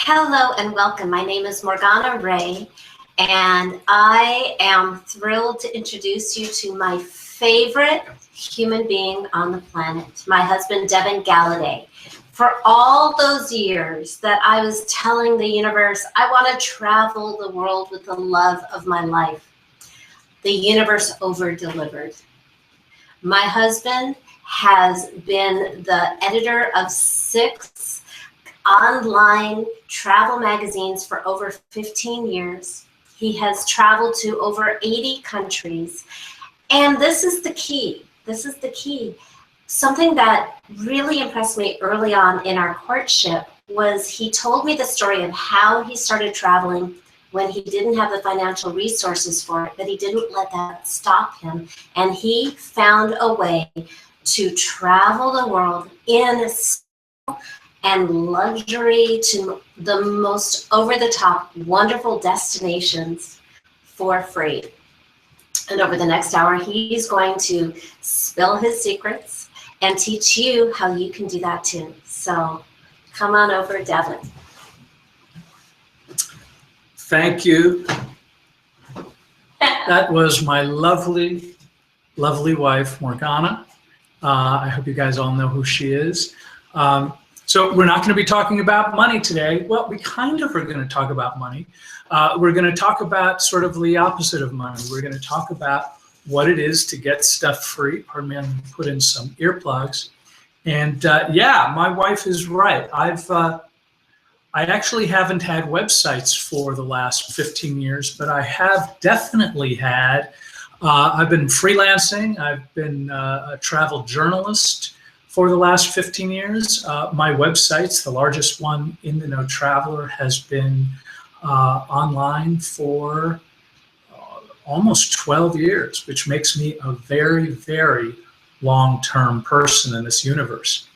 Hello and welcome. My name is Morgana Ray, and I am thrilled to introduce you to my favorite human being on the planet, my husband, Devin Galladay. For all those years that I was telling the universe, I want to travel the world with the love of my life, the universe over-delivered. My husband has been the editor of 6 online travel magazines for over 15 years. He has traveled to over 80 countries. And this is the key. This is the key. Something that really impressed me early on in our courtship was he told me the story of how he started traveling when he didn't have the financial resources for it, but he didn't let that stop him. And he found a way to travel the world in style and luxury to the most over-the-top, wonderful destinations for free. And over the next hour, he's going to spill his secrets and teach you how you can do that too. So come on over, Devin. Thank you. That was my lovely, lovely wife, Morgana. I hope you guys all know who she is. So we're not going to be talking about money today. Well, we kind of are going to talk about money. We're going to talk about sort of the opposite of money. We're going to talk about what it is to get stuff free. Pardon me, I'm going to put in some earplugs. And yeah, my wife is right. I actually haven't had websites for the last 15 years, but I have definitely had. I've been freelancing. I've been a travel journalist for the last 15 years. My websites, the largest one, In the Know Traveler, has been online for almost 12 years, which makes me a very, very long-term person in this universe.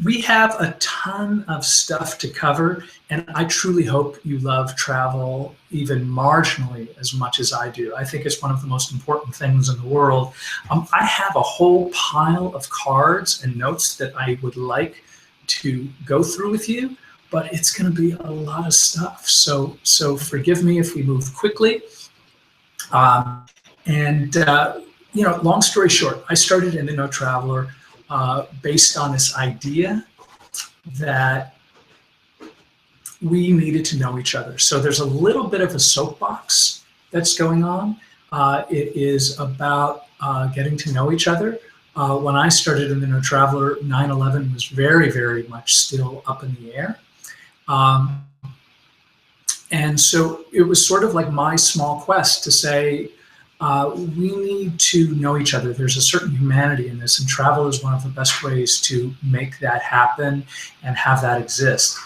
We have a ton of stuff to cover, and I truly hope you love travel even marginally as much as I do. I think it's one of the most important things in the world. I have a whole pile of cards and notes that I would like to go through with you, but it's going to be a lot of stuff. So forgive me if we move quickly. You know, long story short, I started In the Know Traveler based on this idea that we needed to know each other. So there's a little bit of a soapbox that's going on. It is about getting to know each other. When I started In the Know Traveler, 9/11 was very, very much still up in the air. And so it was sort of like my small quest to say, we need to know each other. There's a certain humanity in this, and travel is one of the best ways to make that happen and have that exist.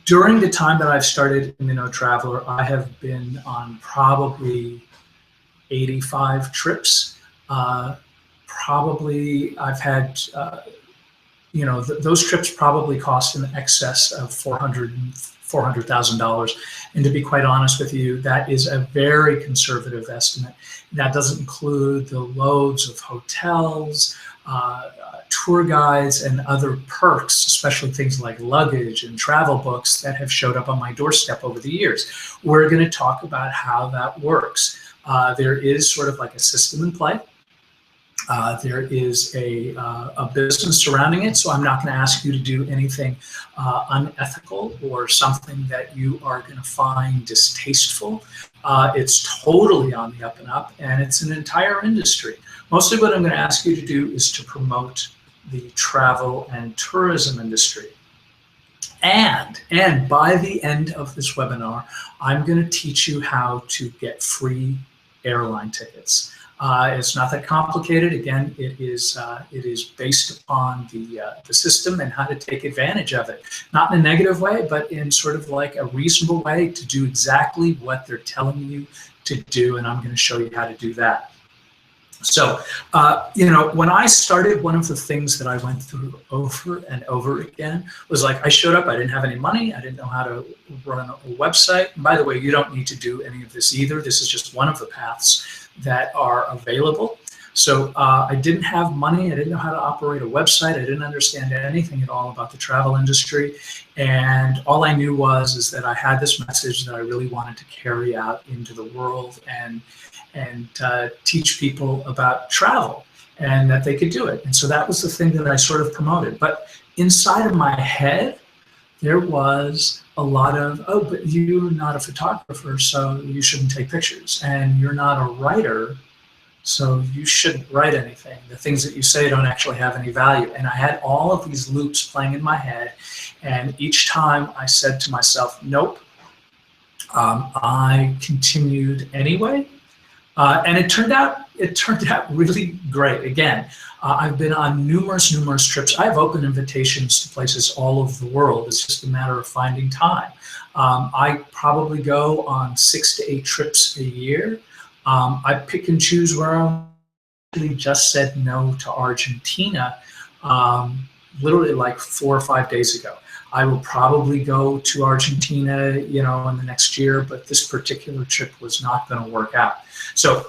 During the time that I've started In the Know Traveler, I have been on probably 85 trips. Probably I've had, you know, those trips probably cost in excess of $400,000. And to be quite honest with you, that is a very conservative estimate. That doesn't include the loads of hotels, tour guides, and other perks, especially things like luggage and travel books that have showed up on my doorstep over the years. We're going to talk about how that works. There is sort of like a system in play. There is a business surrounding it, so I'm not going to ask you to do anything unethical or something that you are going to find distasteful. It's totally on the up and up, and it's an entire industry. Mostly what I'm going to ask you to do is to promote the travel and tourism industry. And by the end of this webinar, I'm going to teach you how to get free airline tickets. It's not that complicated. Again, it is based upon the system and how to take advantage of it. Not in a negative way, but in sort of like a reasonable way to do exactly what they're telling you to do, and I'm going to show you how to do that. So, you know, when I started, one of the things that I went through over and over again was like, I showed up, I didn't have any money, I didn't know how to run a website. And by the way, you don't need to do any of this either. This is just one of the paths that are available. So I didn't have money. I didn't know how to operate a website. I didn't understand anything at all about the travel industry. And all I knew is that I had this message that I really wanted to carry out into the world and teach people about travel and that they could do it. And so that was the thing that I sort of promoted. But inside of my head, there was a lot of, oh, but you're not a photographer, so you shouldn't take pictures. And you're not a writer, so you shouldn't write anything. The things that you say don't actually have any value. And I had all of these loops playing in my head. And each time I said to myself, nope, I continued anyway. And it turned out really great. Again, I've been on numerous trips. I have open invitations to places all over the world. It's just a matter of finding time. I probably go on 6 to 8 trips a year. I pick and choose where I actually just said no to Argentina literally like 4 or 5 days ago. I will probably go to Argentina, in the next year, but this particular trip was not going to work out. So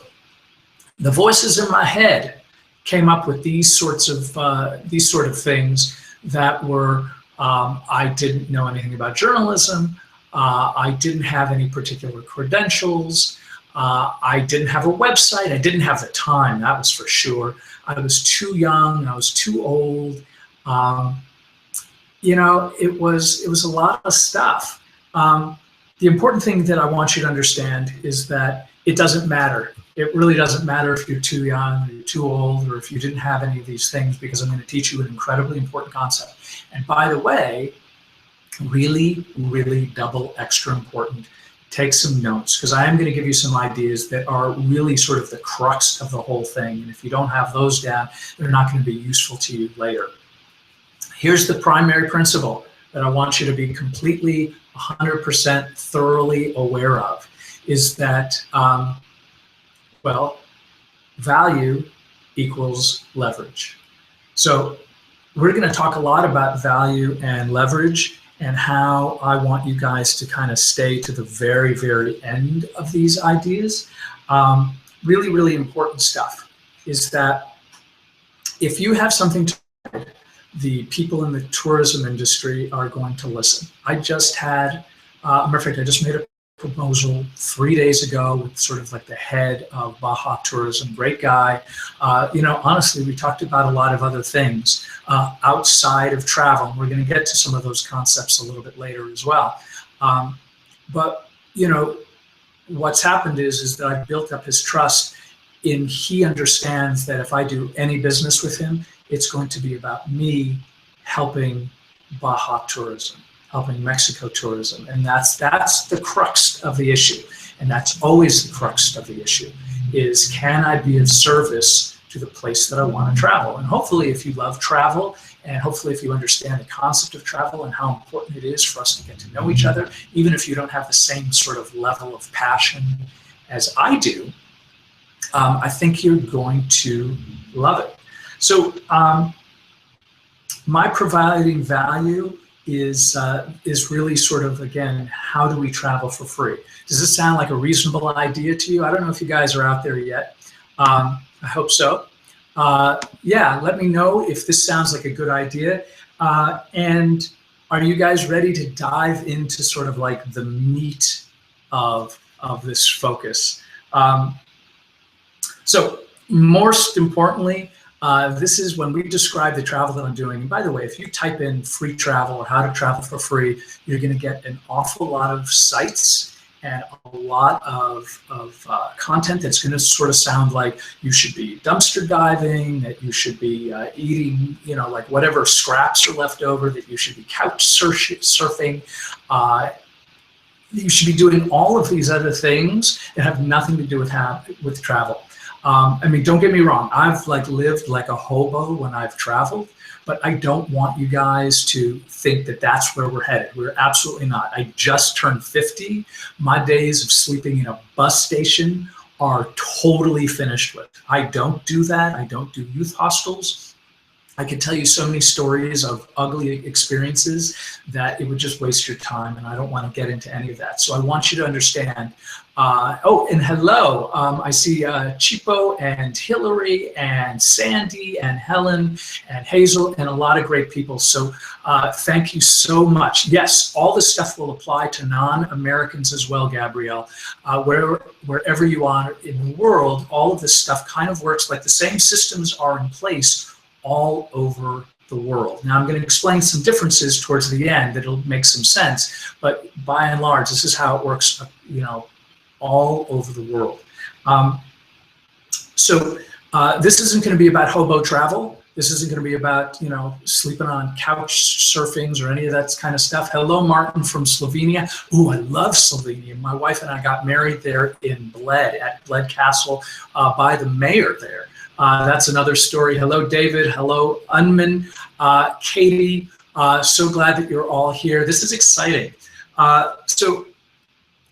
the voices in my head came up with these sort of things that were, I didn't know anything about journalism. I didn't have any particular credentials. I didn't have a website. I didn't have the time, that was for sure. I was too young. I was too old. It was a lot of stuff. The important thing that I want you to understand is that it doesn't matter. It really doesn't matter if you're too young or you're too old or if you didn't have any of these things, because I'm going to teach you an incredibly important concept. And by the way, really, really double extra important, take some notes, because I am going to give you some ideas that are really sort of the crux of the whole thing. And if you don't have those down, they're not going to be useful to you later. Here's the primary principle that I want you to be completely 100% thoroughly aware of, is that, value equals leverage. So we're going to talk a lot about value and leverage and how I want you guys to kind of stay to the very, very end of these ideas. Really, really important stuff is that if you have something to say, the people in the tourism industry are going to listen. I just had, matter of fact, I just made a proposal 3 days ago with sort of like the head of Baja Tourism, great guy. Honestly, we talked about a lot of other things outside of travel. We're going to get to some of those concepts a little bit later as well. But what's happened is that I've built up his trust in he understands that if I do any business with him, it's going to be about me helping Baja tourism, helping Mexico tourism. And that's the crux of the issue. And that's always the crux of the issue, is can I be of service to the place that I want to travel? And hopefully if you love travel, and hopefully if you understand the concept of travel and how important it is for us to get to know each other, even if you don't have the same sort of level of passion as I do, I think you're going to love it. So my providing value is really sort of, again, how do we travel for free? Does this sound like a reasonable idea to you? I don't know if you guys are out there yet. I hope so. Yeah, let me know if this sounds like a good idea. And are you guys ready to dive into sort of like the meat of this focus? So most importantly, this is when we describe the travel that I'm doing. And by the way, if you type in free travel or how to travel for free, you're going to get an awful lot of sites and a lot of content that's going to sort of sound like you should be dumpster diving, that you should be eating, like whatever scraps are left over, that you should be couch surfing. You should be doing all of these other things that have nothing to do with travel. I mean, don't get me wrong. I've lived like a hobo when I've traveled, but I don't want you guys to think that that's where we're headed. We're absolutely not. I just turned 50. My days of sleeping in a bus station are totally finished with. I don't do that. I don't do youth hostels. I could tell you so many stories of ugly experiences that it would just waste your time, and I don't want to get into any of that. So I want you to understand. Oh, and hello. I see Chipo and Hillary and Sandy and Helen and Hazel and a lot of great people. So thank you so much. Yes, all this stuff will apply to non-Americans as well, Gabrielle. Wherever you are in the world, all of this stuff kind of works like the same systems are in place all over the world. Now I'm going to explain some differences towards the end that'll make some sense, but by and large, this is how it works, all over the world. So this isn't going to be about hobo travel. This isn't going to be about, sleeping on couch surfings or any of that kind of stuff. Hello, Martin from Slovenia. Ooh, I love Slovenia. My wife and I got married there in Bled, at Bled Castle, by the mayor there. That's another story. Hello, David. Hello, Unman. Katie, so glad that you're all here. This is exciting. So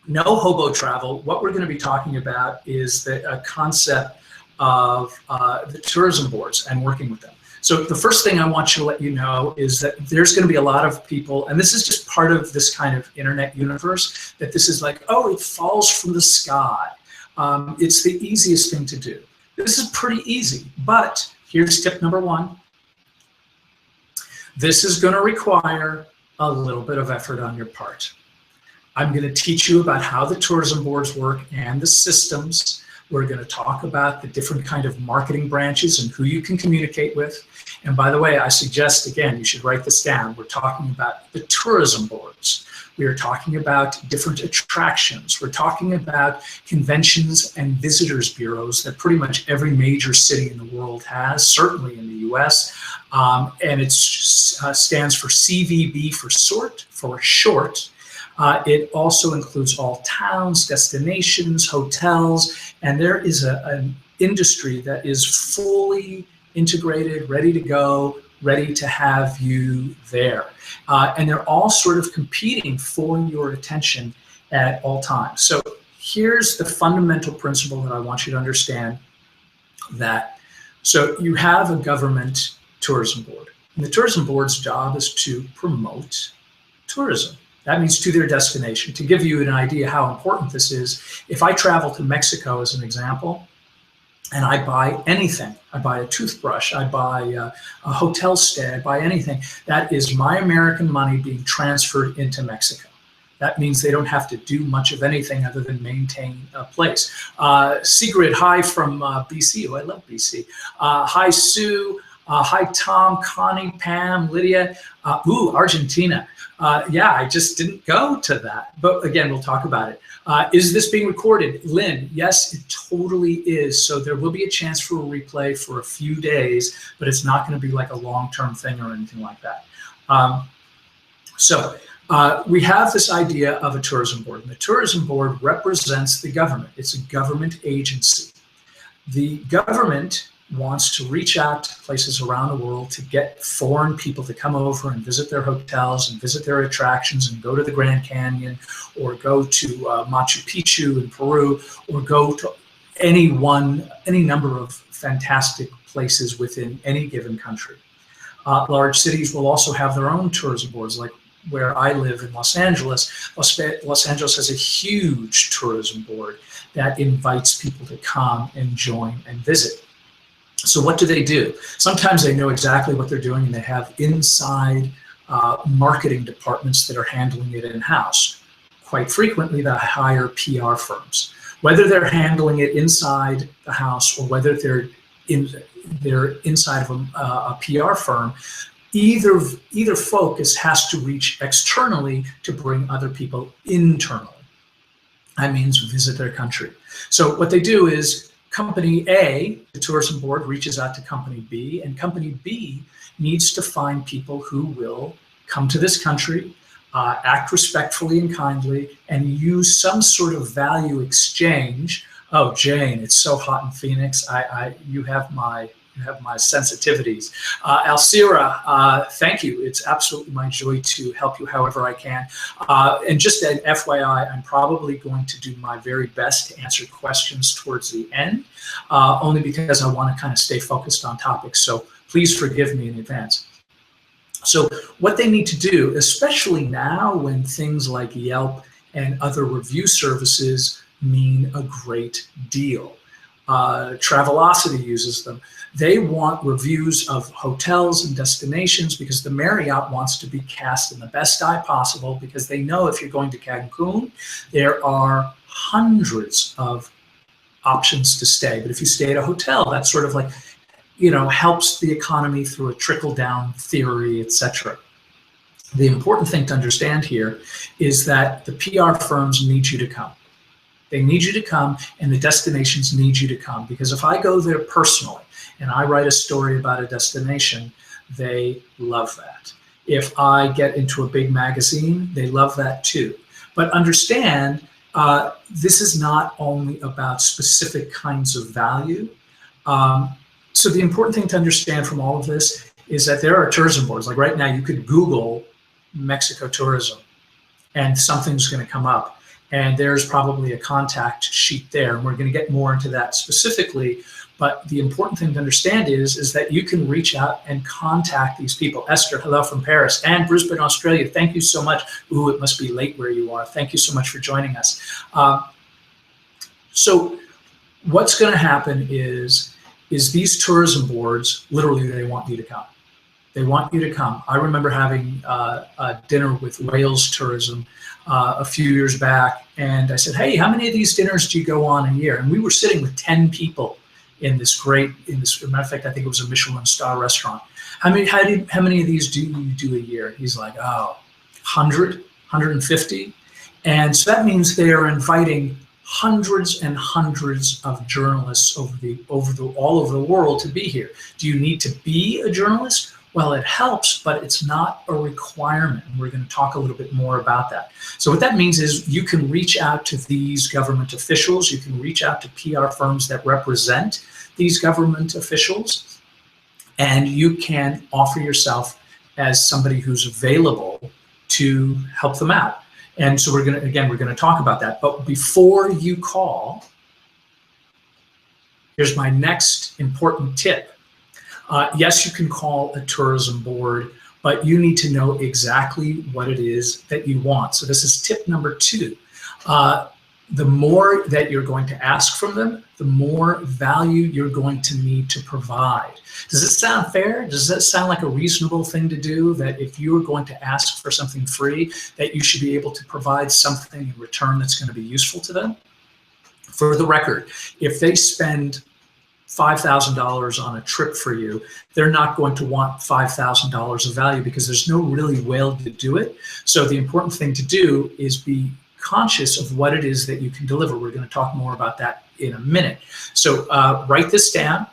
no hobo travel. What we're going to be talking about is the concept of the tourism boards and working with them. So the first thing I want you to let you know is that there's going to be a lot of people, and this is just part of this kind of internet universe, that this is like, oh, it falls from the sky. It's the easiest thing to do. This is pretty easy, but here's tip number one. This is going to require a little bit of effort on your part. I'm going to teach you about how the tourism boards work and the systems. We're going to talk about the different kind of marketing branches and who you can communicate with. And by the way, I suggest, again, you should write this down. We're talking about the tourism boards. We are talking about different attractions. We're talking about conventions and visitors bureaus that pretty much every major city in the world has, certainly in the US. And it stands for CVB for short. It also includes all towns, destinations, hotels, and there is an industry that is fully integrated, ready to go, ready to have you there. And they're all sort of competing for your attention at all times. So here's the fundamental principle that I want you to understand, that so you have a government tourism board. And the tourism board's job is to promote tourism. That means to their destination. To give you an idea how important this is, if I travel to Mexico as an example, and I buy anything, I buy a toothbrush, I buy a hotel stay, I buy anything, that is my American money being transferred into Mexico. That means they don't have to do much of anything other than maintain a place. Sigrid, hi from BC. Oh, I love BC. Hi, Sue. Hi, Tom, Connie, Pam, Lydia. Argentina. Yeah, I just didn't go to that. But again, we'll talk about it. Is this being recorded? Lynn, yes, it totally is. So there will be a chance for a replay for a few days, but it's not going to be like a long-term thing or anything like that. We have this idea of a tourism board. And the tourism board represents the government. It's a government agency. The government wants to reach out to places around the world to get foreign people to come over and visit their hotels and visit their attractions and go to the Grand Canyon or go to Machu Picchu in Peru or go to any number of fantastic places within any given country. Large cities will also have their own tourism boards, like where I live in Los Angeles. Los Angeles has a huge tourism board that invites people to come and join and visit. So what do? Sometimes they know exactly what they're doing and they have inside marketing departments that are handling it in-house. Quite frequently, they hire PR firms. Whether they're handling it inside the house or whether they're inside of a PR firm, either focus has to reach externally to bring other people internally. That means visit their country. So what they do is Company A, the tourism board, reaches out to Company B, and Company B needs to find people who will come to this country, act respectfully and kindly, and use some sort of value exchange. Oh, Jane, it's so hot in Phoenix. You have my sensitivities. Alcira, thank you. It's absolutely my joy to help you however I can. And just an FYI, I'm probably going to do my very best to answer questions towards the end, only because I want to kind of stay focused on topics. So Please forgive me in advance. So what they need to do, especially now when things like Yelp and other review services mean a great deal. Travelocity uses them. They want reviews of hotels and destinations because the Marriott wants to be cast in the best eye possible, because they know if you're going to Cancun, there are hundreds of options to stay. But if you stay at a hotel, that's sort of like, helps the economy through a trickle-down theory, etc. The important thing to understand here is that the PR firms need you to come. They need you to come, and the destinations need you to come, because if I go there personally and I write a story about a destination, they love that. If I get into a big magazine, they love that too. But understand, this is not only about specific kinds of value. So the important thing to understand from all of this is that there are tourism boards. Like right now, you could Google Mexico tourism and something's going to come up. And there's probably a contact sheet there. And we're going to get more into that specifically. But the important thing to understand is that you can reach out and contact these people. Esther, hello from Paris. And Brisbane, Australia, thank you so much. Ooh, it must be late where you are. Thank you so much for joining us. So what's going to happen is these tourism boards, literally, they want you to come. They want you to come. I remember having a dinner with Wales Tourism a few years back, and I said, hey, how many of these dinners do you go on a year? And we were sitting with 10 people in this, as a matter of fact, I think it was a Michelin star restaurant. How many of these do you do a year? He's like, 100, 150. And so that means they are inviting hundreds and hundreds of journalists all over the world to be here. Do you need to be a journalist? Well, it helps, but it's not a requirement. And we're going to talk a little bit more about that. So what that means is you can reach out to these government officials. You can reach out to PR firms that represent these government officials, and you can offer yourself as somebody who's available to help them out. And so we're going to talk about that. But before you call, here's my next important tip. Yes, you can call a tourism board, but you need to know exactly what it is that you want. So this is tip number 2. The more that you're going to ask from them, the more value you're going to need to provide. Does this sound fair? Does that sound like a reasonable thing to do, that if you're going to ask for something free, that you should be able to provide something in return that's going to be useful to them? For the record, if they spend $5,000 on a trip for you, they're not going to want $5,000 of value, because there's no really way to do it. So the important thing to do is be conscious of what it is that you can deliver. We're going to talk more about that in a minute. So write this down.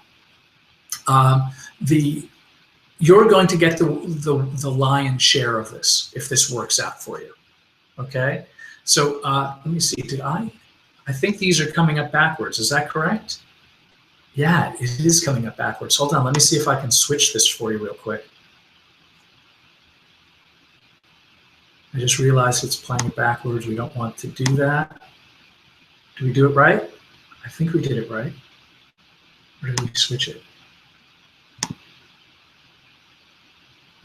You're going to get the lion's share of this if this works out for you. Okay. So let me see. I think these are coming up backwards. Is that correct? Yeah, it is coming up backwards. Hold on. Let me see if I can switch this for you real quick. I just realized it's playing it backwards. We don't want to do that. Do we do it right? I think we did it right. Or did we switch it?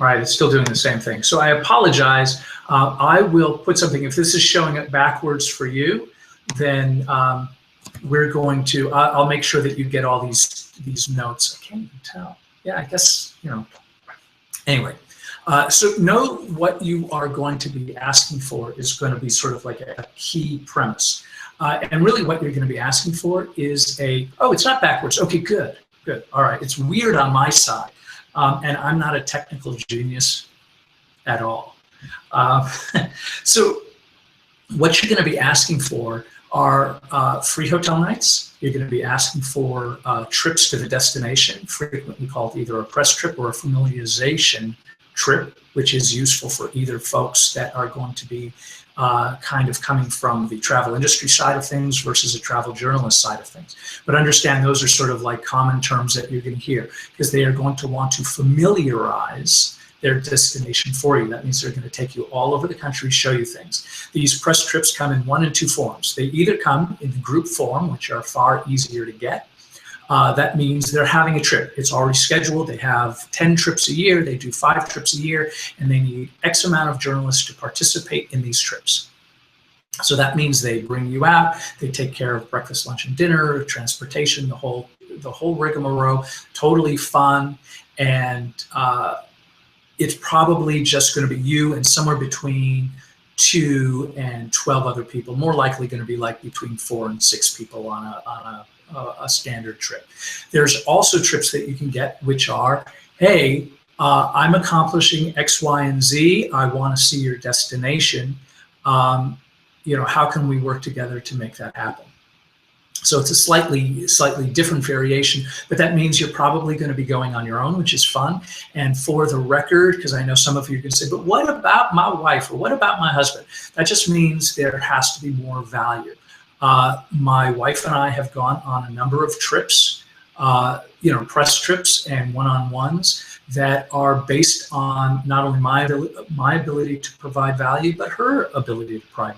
All right, it's still doing the same thing. So I apologize. I will put something, if this is showing it backwards for you, then we're going to, I'll make sure that you get all these notes. I can't even tell. Yeah, I guess, anyway. So know what you are going to be asking for is going to be sort of like a key premise. And really what you're going to be asking for is it's not backwards. Okay, good. All right, it's weird on my side. And I'm not a technical genius at all. So what you're going to be asking for are free hotel nights. You're going to be asking for trips to the destination, frequently called either a press trip or a familiarization trip, which is useful for either folks that are going to be kind of coming from the travel industry side of things versus a travel journalist side of things. But understand those are sort of like common terms that you're going to hear, because they are going to want to familiarize their destination for you. That means they're going to take you all over the country, show you things. These press trips come in 1 and 2 forms. They either come in the group form, which are far easier to get, That means they're having a trip. It's already scheduled. They have 10 trips a year. They do 5 trips a year, and they need X amount of journalists to participate in these trips. So that means they bring you out. They take care of breakfast, lunch, and dinner, transportation, the whole rigmarole. Totally fun, and it's probably just going to be you and somewhere between 2 and 12 other people. More likely going to be like between 4 and 6 people on a standard trip. There's also trips that you can get which are, hey, I'm accomplishing X, Y, and Z. I want to see your destination. How can we work together to make that happen? So it's a slightly different variation, but that means you're probably going to be going on your own, which is fun. And for the record, because I know some of you can say, but what about my wife or what about my husband? That just means there has to be more value. My wife and I have gone on a number of trips, press trips and one-on-ones that are based on not only my ability to provide value, but her ability to provide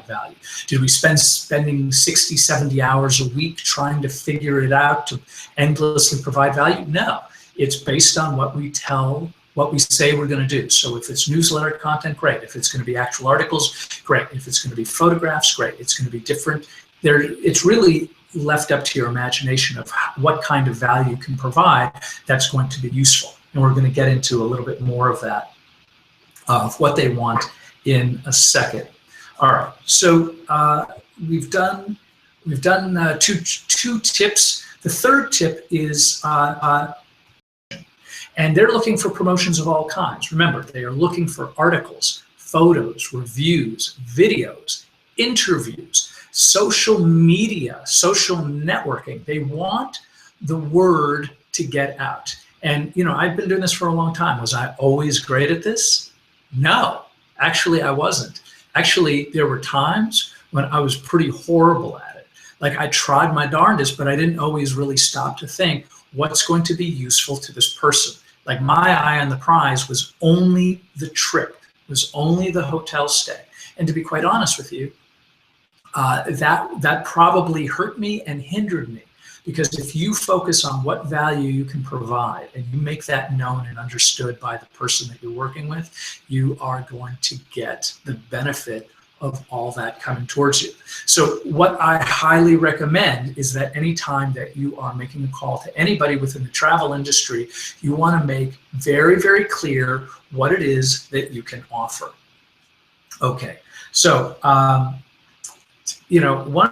value. Did we spending 60, 70 hours a week trying to figure it out to endlessly provide value? No, it's based on what we say we're going to do. So if it's newsletter content, great. If it's going to be actual articles, great. If it's going to be photographs, great. It's going to be different. It's really left up to your imagination of what kind of value you can provide that's going to be useful. And we're going to get into a little bit more of that, of what they want in a second. All right, so we've done two tips. The third tip is, and they're looking for promotions of all kinds. Remember, they are looking for articles, photos, reviews, videos, interviews, social media, social networking. They want the word to get out. And I've been doing this for a long time. Was I always great at this? No, actually I wasn't. Actually, there were times when I was pretty horrible at it. Like I tried my darndest, but I didn't always really stop to think what's going to be useful to this person. Like my eye on the prize was only the trip, was only the hotel stay. And to be quite honest with you, that probably hurt me and hindered me. Because if you focus on what value you can provide and you make that known and understood by the person that you're working with, you are going to get the benefit of all that coming towards you. So what I highly recommend is that anytime that you are making a call to anybody within the travel industry, you want to make very, very clear what it is that you can offer. Okay, so one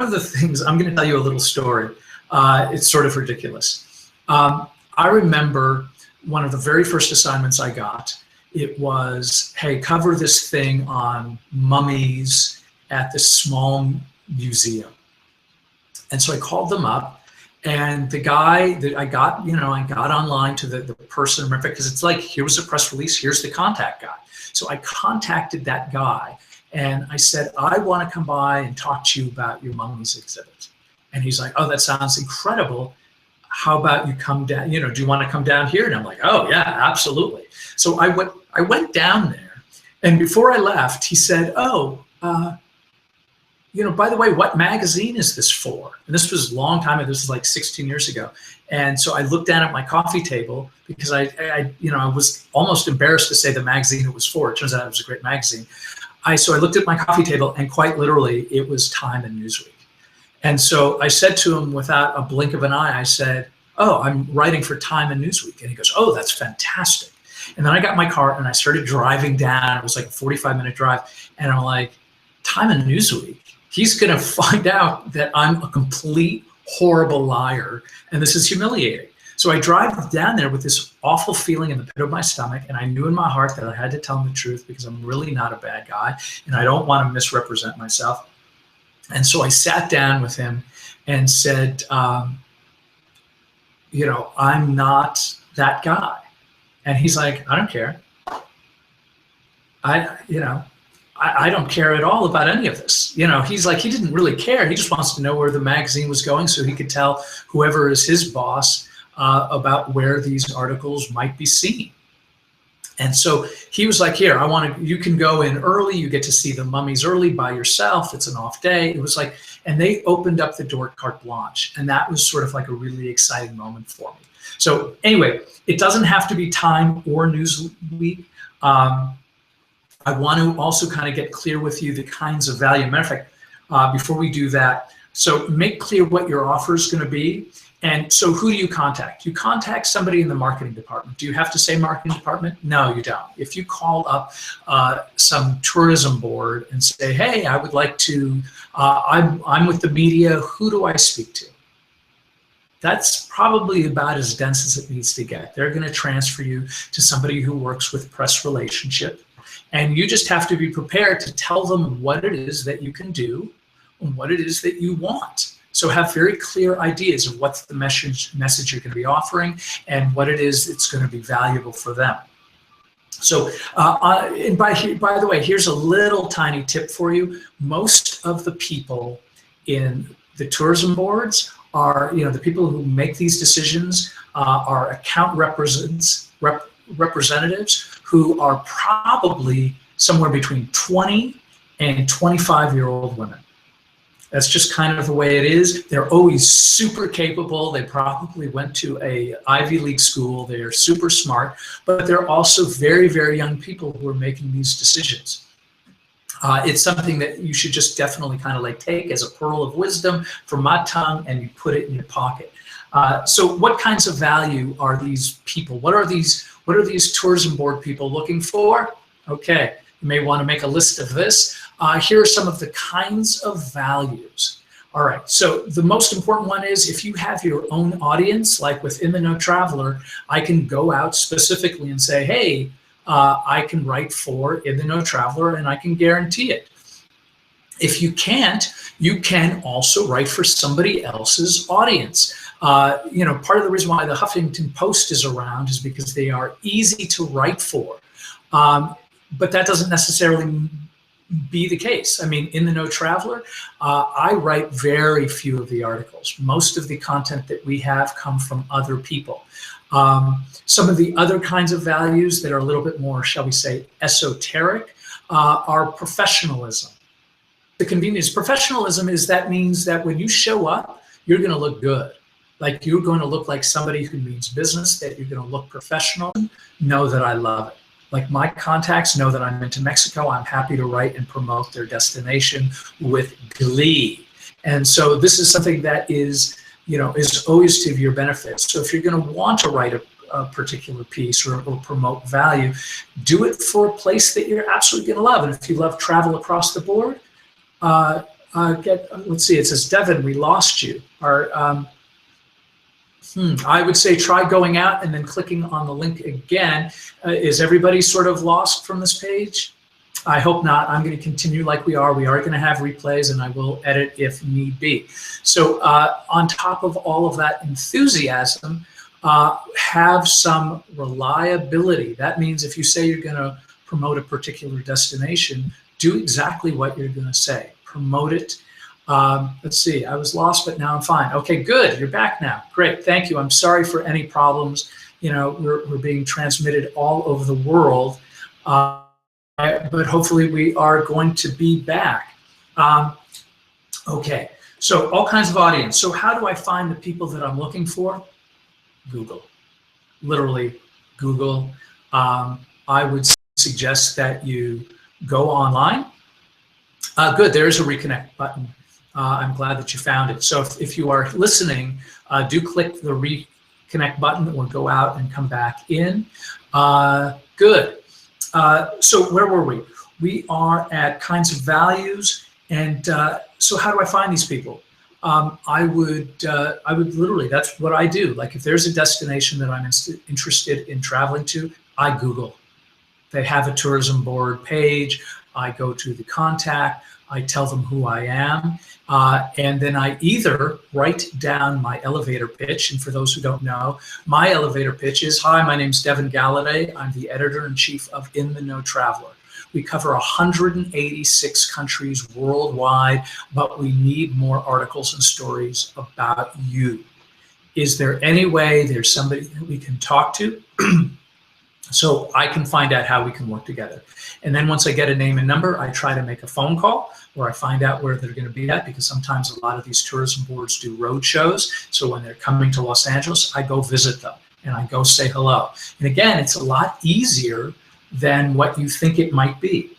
of the things, I'm going to tell you a little story. It's sort of ridiculous. I remember one of the very first assignments I got. It was, hey, cover this thing on mummies at this small museum. And so I called them up, and the guy that I got online to the person, because it's like, here was a press release, here's the contact guy. So I contacted that guy, and I said, I want to come by and talk to you about your mummies exhibit. And he's like, oh, that sounds incredible. How about you come down, do you want to come down here? And I'm like, oh yeah, absolutely. So I went down there, and before I left, he said, oh, by the way, what magazine is this for? And this was a long time ago, this was like 16 years ago. And so I looked down at my coffee table because I was almost embarrassed to say the magazine it was for. It turns out it was a great magazine. So I looked at my coffee table, and quite literally it was Time and Newsweek. And so I said to him without a blink of an eye, I said, oh, I'm writing for Time and Newsweek. And he goes, oh, that's fantastic. And then I got my car and I started driving down. It was like a 45-minute drive. And I'm like, Time and Newsweek? He's going to find out that I'm a complete horrible liar, and this is humiliating. So I drive down there with this awful feeling in the pit of my stomach, and I knew in my heart that I had to tell him the truth because I'm really not a bad guy, and I don't want to misrepresent myself. And so I sat down with him and said, I'm not that guy. And he's like, I don't care. I don't care at all about any of this. He's like, he didn't really care. He just wants to know where the magazine was going so he could tell whoever is his boss about where these articles might be seen. And so he was like, here, you can go in early. You get to see the mummies early by yourself. It's an off day. It was like, and they opened up the door carte blanche. And that was sort of like a really exciting moment for me. So anyway, it doesn't have to be Time or Newsweek. I want to also kind of get clear with you the kinds of value. Matter of fact, before we do that, so make clear what your offer is going to be. And so who do you contact? You contact somebody in the marketing department. Do you have to say marketing department? No, you don't. If you call up some tourism board and say, hey, I would like to, I'm with the media, who do I speak to? That's probably about as dense as it needs to get. They're going to transfer you to somebody who works with press relationship. And you just have to be prepared to tell them what it is that you can do and what it is that you want. So have very clear ideas of what's the message you're going to be offering and what it is that's going to be valuable for them. So, and by the way, here's a little tiny tip for you. Most of the people in the tourism boards are, the people who make these decisions are account representatives who are probably somewhere between 20 and 25-year-old women. That's just kind of the way it is. They're always super capable. They probably went to a Ivy League school. They're super smart, but they're also very, very young people who are making these decisions. It's something that you should just definitely kind of like take as a pearl of wisdom from my tongue, and you put it in your pocket. So what kinds of value are these people? What are these tourism board people looking for? Okay, you may want to make a list of this. Here are some of the kinds of values. All right, so the most important one is if you have your own audience, like with In the Know Traveler, I can go out specifically and say, hey, I can write for In the Know Traveler and I can guarantee it. If you can't, you can also write for somebody else's audience. Part of the reason why the Huffington Post is around is because they are easy to write for. But that doesn't necessarily be the case. I mean, In the Know Traveler, I write very few of the articles. Most of the content that we have come from other people. Some of the other kinds of values that are a little bit more, shall we say, esoteric, are professionalism. The convenience. Professionalism means that when you show up, you're going to look good. Like you're going to look like somebody who means business, that you're going to look professional. Know that I love it. Like my contacts know that I'm into Mexico. I'm happy to write and promote their destination with glee. And so this is something that is always to your benefit. So if you're going to want to write a particular piece or promote value, do it for a place that you're absolutely going to love. And if you love travel across the board, let's see, it says, Devin, we lost you. I would say try going out and then clicking on the link again. Is everybody sort of lost from this page? I hope not. I'm going to continue like we are. We are going to have replays, and I will edit if need be. So on top of all of that enthusiasm, have some reliability. That means if you say you're going to promote a particular destination, do exactly what you're going to say. Promote it. Let's see, I was lost, but now I'm fine. Okay, good, you're back now. Great, thank you. I'm sorry for any problems. We're being transmitted all over the world, but hopefully we are going to be back. Okay, so all kinds of audience. So how do I find the people that I'm looking for? Google, literally Google. I would suggest that you go online. Good, there's a reconnect button. I'm glad that you found it. So if you are listening, do click the reconnect button or go out and come back in. Good. So where were we? We are at kinds of values. And so how do I find these people? I would literally, that's what I do. Like if there's a destination that I'm interested in traveling to, I Google. They have a tourism board page. I go to the contact, I tell them who I am, and then I either write down my elevator pitch. And for those who don't know, my elevator pitch is, hi, my name's Devin Galladay. I'm the editor-in-chief of In the Know Traveler. We cover 186 countries worldwide, but we need more articles and stories about you. Is there any way there's somebody that we can talk to? So I can find out how we can work together. And then once I get a name and number, I try to make a phone call where I find out where they're going to be at, because sometimes a lot of these tourism boards do road shows. So when they're coming to Los Angeles, I go visit them and I go say hello. And again, it's a lot easier than what you think it might be.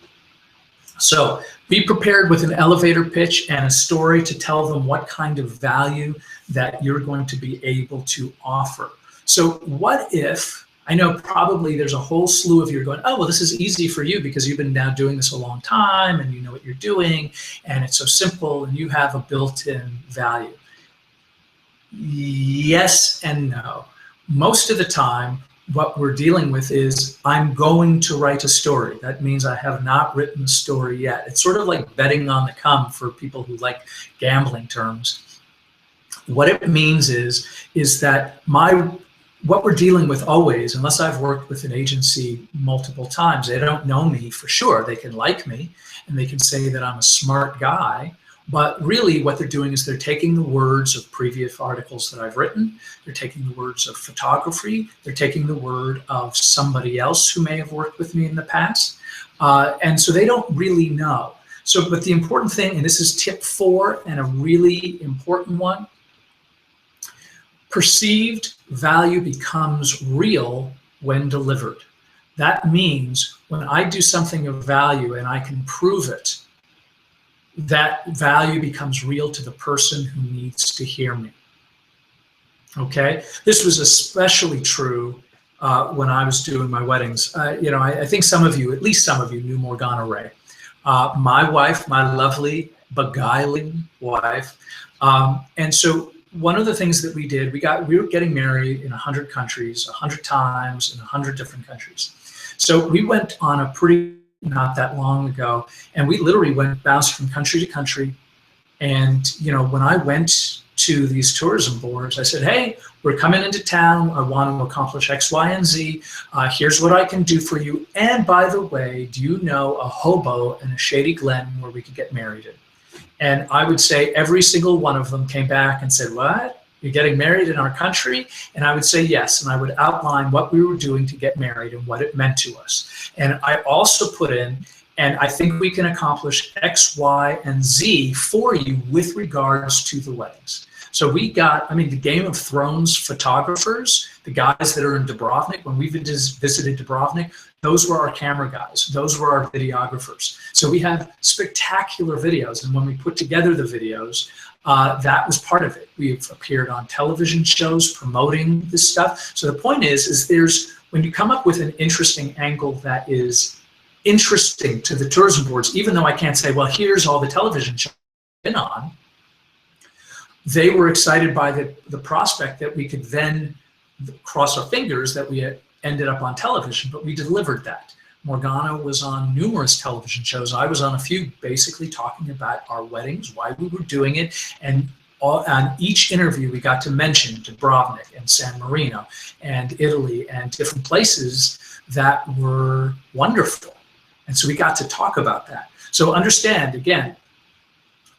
So be prepared with an elevator pitch and a story to tell them what kind of value that you're going to be able to offer. So what if, I know probably there's a whole slew of you going, oh, well, this is easy for you because you've been now doing this a long time and you know what you're doing and it's so simple and you have a built-in value. Yes and no. Most of the time, what we're dealing with is I'm going to write a story. That means I have not written a story yet. It's sort of like betting on the come for people who like gambling terms. What it means is that what we're dealing with always, unless I've worked with an agency multiple times, they don't know me for sure. They can like me and they can say that I'm a smart guy, but really what they're doing is they're taking the words of previous articles that I've written, they're taking the words of photography, they're taking the word of somebody else who may have worked with me in the past, and so they don't really know. So, but the important thing, and this is tip 4 and a really important one, perceived value becomes real when delivered. That means when I do something of value and I can prove it, that value becomes real to the person who needs to hear me. Okay? This was especially true when I was doing my weddings. I think some of you, at least some of you, knew Morgana Ray. My wife, my lovely, beguiling wife. And so one of the things that we did, we were getting married in 100 countries, 100 times in 100 different countries. So we went on a pretty, not that long ago, and we literally bounced from country to country. And when I went to these tourism boards, I said, hey, we're coming into town. I want to accomplish X, Y, and Z. Here's what I can do for you. And by the way, do you know a hobo in a shady glen where we could get married in? And I would say every single one of them came back and said, what? You're getting married in our country? And I would say yes. And I would outline what we were doing to get married and what it meant to us. And I also put in, and I think we can accomplish X, Y, and Z for you with regards to the weddings. So we got, the Game of Thrones photographers, the guys that are in Dubrovnik, when we visited Dubrovnik, those were our camera guys. Those were our videographers. So we have spectacular videos. And when we put together the videos, that was part of it. We've appeared on television shows promoting this stuff. So the point is when you come up with an interesting angle that is interesting to the tourism boards, even though I can't say, well, here's all the television shows I've been on, they were excited by the prospect that we could then cross our fingers that we had ended up on television, but we delivered that. Morgana was on numerous television shows. I was on a few, basically talking about our weddings, why we were doing it, and on each interview we got to mention Dubrovnik and San Marino and Italy and different places that were wonderful. And so we got to talk about that. So understand, again,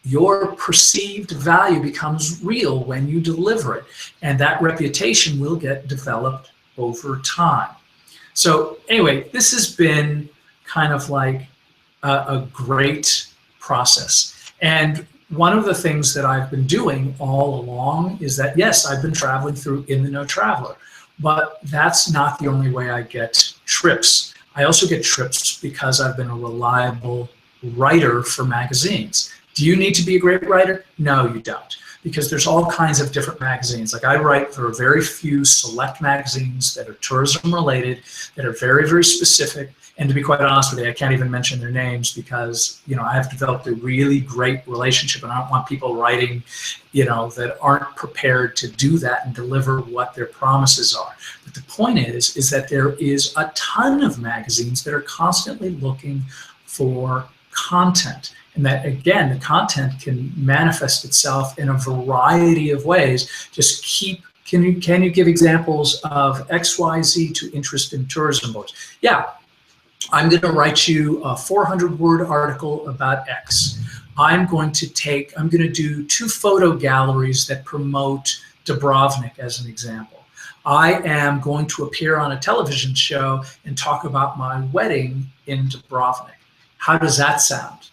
your perceived value becomes real when you deliver it, and that reputation will get developed over time. So anyway, this has been kind of like a great process. And one of the things that I've been doing all along is that, yes, I've been traveling through In the Know Traveler, but that's not the only way I get trips. I also get trips because I've been a reliable writer for magazines. Do you need to be a great writer? No, you don't. Because there's all kinds of different magazines. Like I write for very few select magazines that are tourism related, that are very, very specific. And to be quite honest with you, I can't even mention their names because, I have developed a really great relationship and I don't want people writing, that aren't prepared to do that and deliver what their promises are. But the point is that there is a ton of magazines that are constantly looking for content. And that, again, the content can manifest itself in a variety of ways. Just can you give examples of X, Y, Z to interest in tourism boards? Yeah, I'm going to write you a 400-word article about X. I'm going to do 2 photo galleries that promote Dubrovnik as an example. I am going to appear on a television show and talk about my wedding in Dubrovnik. How does that sound?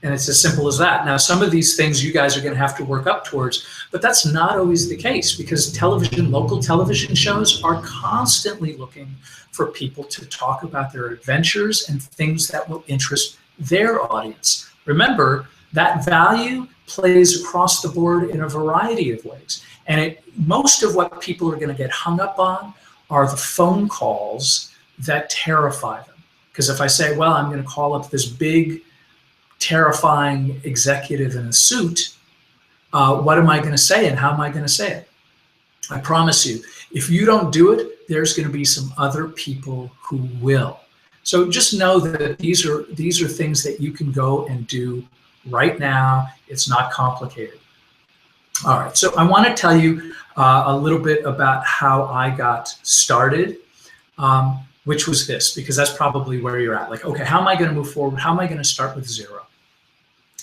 And it's as simple as that. Now, some of these things you guys are going to have to work up towards, but that's not always the case, because television, local television shows are constantly looking for people to talk about their adventures and things that will interest their audience. Remember, that value plays across the board in a variety of ways. And most of what people are going to get hung up on are the phone calls that terrify them. Because if I say, well, I'm going to call up this big, terrifying executive in a suit, what am I going to say and how am I going to say it? I promise you, if you don't do it, there's going to be some other people who will. So just know that these are things that you can go and do right now. It's not complicated. All right, so I want to tell you a little bit about how I got started, which was this, because that's probably where you're at. Like, okay, how am I going to move forward? How am I going to start with zero?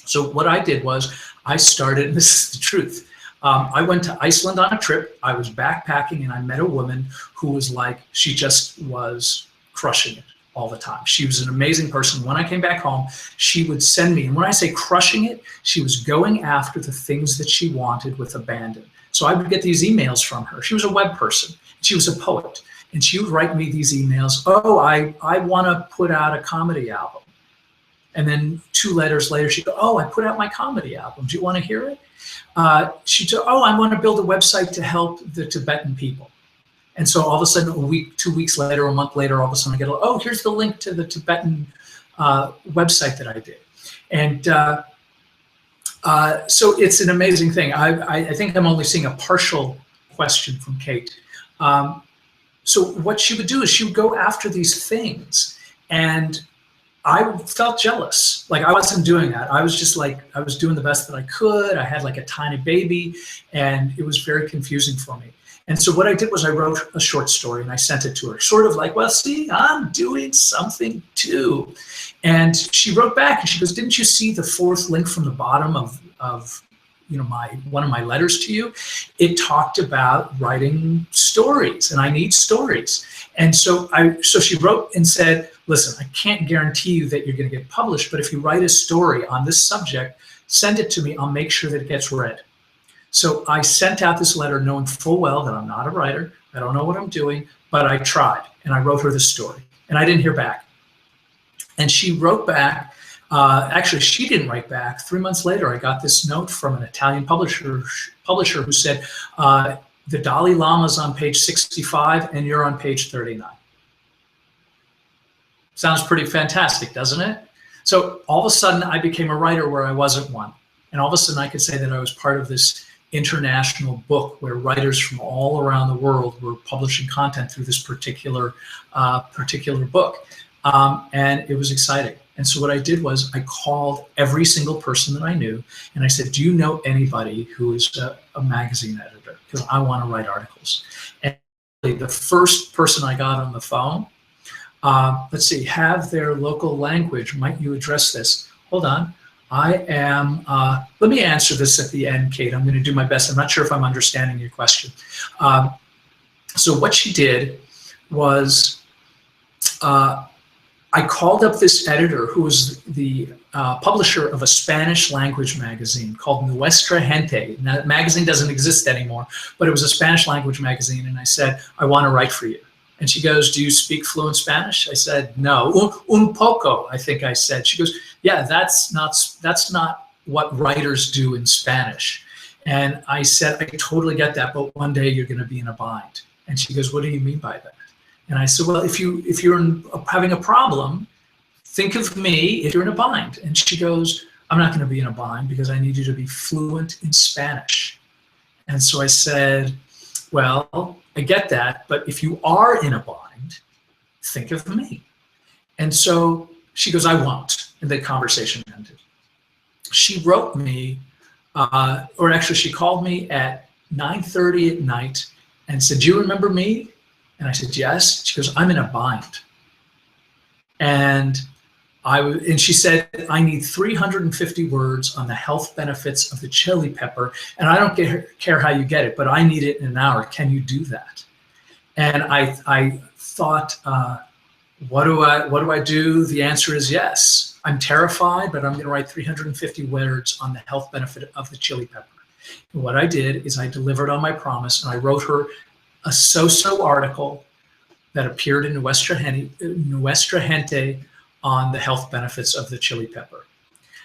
So what I did was I started, and this is the truth. I went to Iceland on a trip. I was backpacking and I met a woman who was like, she just was crushing it all the time. She was an amazing person. When I came back home, she would send me, and when I say crushing it, she was going after the things that she wanted with abandon. So I would get these emails from her. She was a web person. She was a poet. And she would write me these emails. Oh, I want to put out a comedy album. And then 2 letters later, she'd go, oh, I put out my comedy album. Do you want to hear it? She'd say, oh, I want to build a website to help the Tibetan people. And so all of a sudden, a week, 2 weeks later, a month later, all of a sudden I get, oh, here's the link to the Tibetan website that I did. And so it's an amazing thing. I think I'm only seeing a partial question from Kate. So what she would do is she would go after these things, and I felt jealous. Like I wasn't doing that. I was just like, I was doing the best that I could. I had like a tiny baby, and it was very confusing for me. And so what I did was I wrote a short story and I sent it to her, sort of like, well, see, I'm doing something too. And she wrote back and she goes, didn't you see the 4th link from the bottom of one of my letters to you? It talked about writing stories, and I need stories. And so she wrote and said, listen, I can't guarantee you that you're going to get published, but if you write a story on this subject, send it to me. I'll make sure that it gets read. So I sent out this letter knowing full well that I'm not a writer. I don't know what I'm doing, but I tried, and I wrote her this story, and I didn't hear back. And she wrote back. Actually, she didn't write back. 3 months later, I got this note from an Italian publisher who said, the Dalai Lama's on page 65 and you're on page 39. Sounds pretty fantastic, doesn't it? So all of a sudden, I became a writer where I wasn't one. And all of a sudden, I could say that I was part of this international book where writers from all around the world were publishing content through this particular book. And it was exciting. And so what I did was I called every single person that I knew, and I said, do you know anybody who is a magazine editor? Because I want to write articles. And the first person I got on the phone, let's see, have their local language. Might you address this? Hold on. I am, let me answer this at the end, Kate. I'm going to do my best. I'm not sure if I'm understanding your question. So what she did was, I called up this editor who was the publisher of a Spanish language magazine called Nuestra Gente. Now, that magazine doesn't exist anymore, but it was a Spanish language magazine. And I said, I want to write for you. And she goes, do you speak fluent Spanish? I said, no. Un poco, I think I said. She goes, yeah, that's not what writers do in Spanish. And I said, I totally get that, but one day you're going to be in a bind. And she goes, what do you mean by that? And I said, well, if you're having a problem, think of me if you're in a bind. And she goes, I'm not going to be in a bind because I need you to be fluent in Spanish. And so I said, well, I get that, but if you are in a bind, think of me. And so she goes, I won't. And the conversation ended. She wrote me, or actually she called me at 9:30 at night and said, do you remember me? And I said, yes. She goes, I'm in a bind. And And she said, I need 350 words on the health benefits of the chili pepper, and I don't care how you get it, but I need it in an hour. Can you do that? And I thought, what do I do? The answer is yes. I'm terrified, but I'm going to write 350 words on the health benefit of the chili pepper. And what I did is I delivered on my promise, and I wrote her a so-so article that appeared in Nuestra Gente on the health benefits of the chili pepper.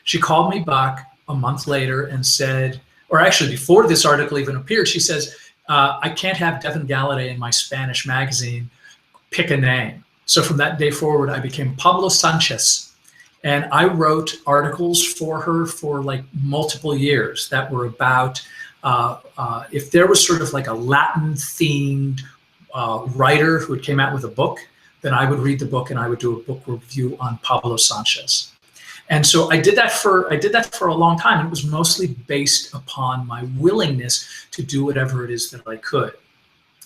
She called me back a month later and said, or actually before this article even appeared, she says, I can't have Devin Galladay in my Spanish magazine, pick a name. So from that day forward, I became Pablo Sanchez. And I wrote articles for her for like multiple years that were about, if there was sort of like a Latin themed writer who came out with a book, then I would read the book and I would do a book review on Pablo Sanchez. And so I did that for a long time. And it was mostly based upon my willingness to do whatever it is that I could.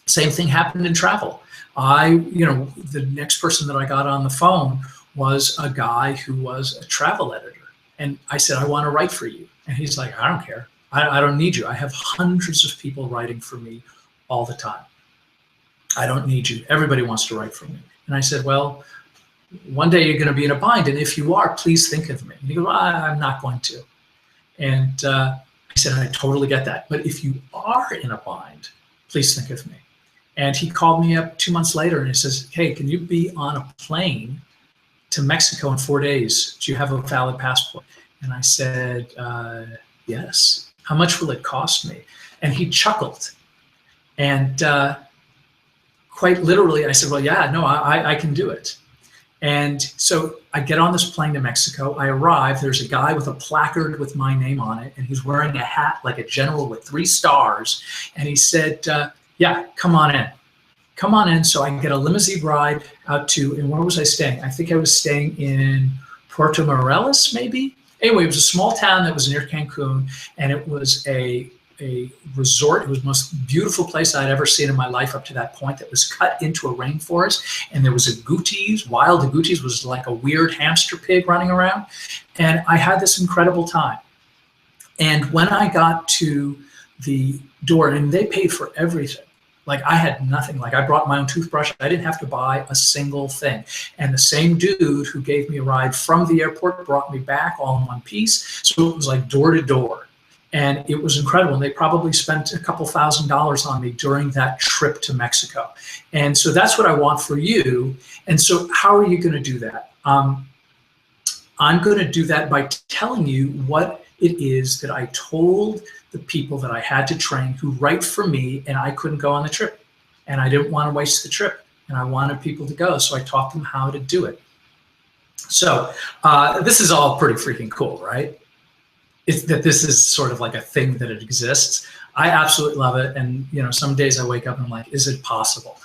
Same thing happened in travel. The next person that I got on the phone was a guy who was a travel editor. And I said, I want to write for you. And he's like, I don't care. I don't need you. I have hundreds of people writing for me all the time. I don't need you. Everybody wants to write for me. And I said, well, one day you're going to be in a bind. And if you are, please think of me. And he goes, well, I'm not going to. And I said, I totally get that. But if you are in a bind, please think of me. And he called me up 2 months later and he says, hey, can you be on a plane to Mexico in 4 days? Do you have a valid passport? And I said, yes. How much will it cost me? And he chuckled. And quite literally, I said, well, yeah, no, I can do it. And so I get on this plane to Mexico. I arrive. There's a guy with a placard with my name on it, and he's wearing a hat like a general with 3 stars. And he said, yeah, come on in. Come on in. So I can get a limousine ride out to, and where was I staying? I think I was staying in Puerto Morelos, maybe? Anyway, it was a small town that was near Cancun, and it was a resort. It was the most beautiful place I'd ever seen in my life up to that point, that was cut into a rainforest. And there was agoutis. Wild agoutis was like a weird hamster pig running around. And I had this incredible time. And when I got to the door, and they paid for everything. Like I had nothing. Like I brought my own toothbrush. I didn't have to buy a single thing. And the same dude who gave me a ride from the airport brought me back all in one piece. So it was like door to door. And it was incredible. And they probably spent a couple $1,000s on me during that trip to Mexico. And so that's what I want for you. And so how are you going to do that? I'm going to do that by telling you what it is that I told the people that I had to train who write for me, and I couldn't go on the trip. And I didn't want to waste the trip. And I wanted people to go. So I taught them how to do it. So this is all pretty freaking cool, right? It's that this is sort of like a thing that it exists. I absolutely love it. And some days I wake up and I'm like, is it possible?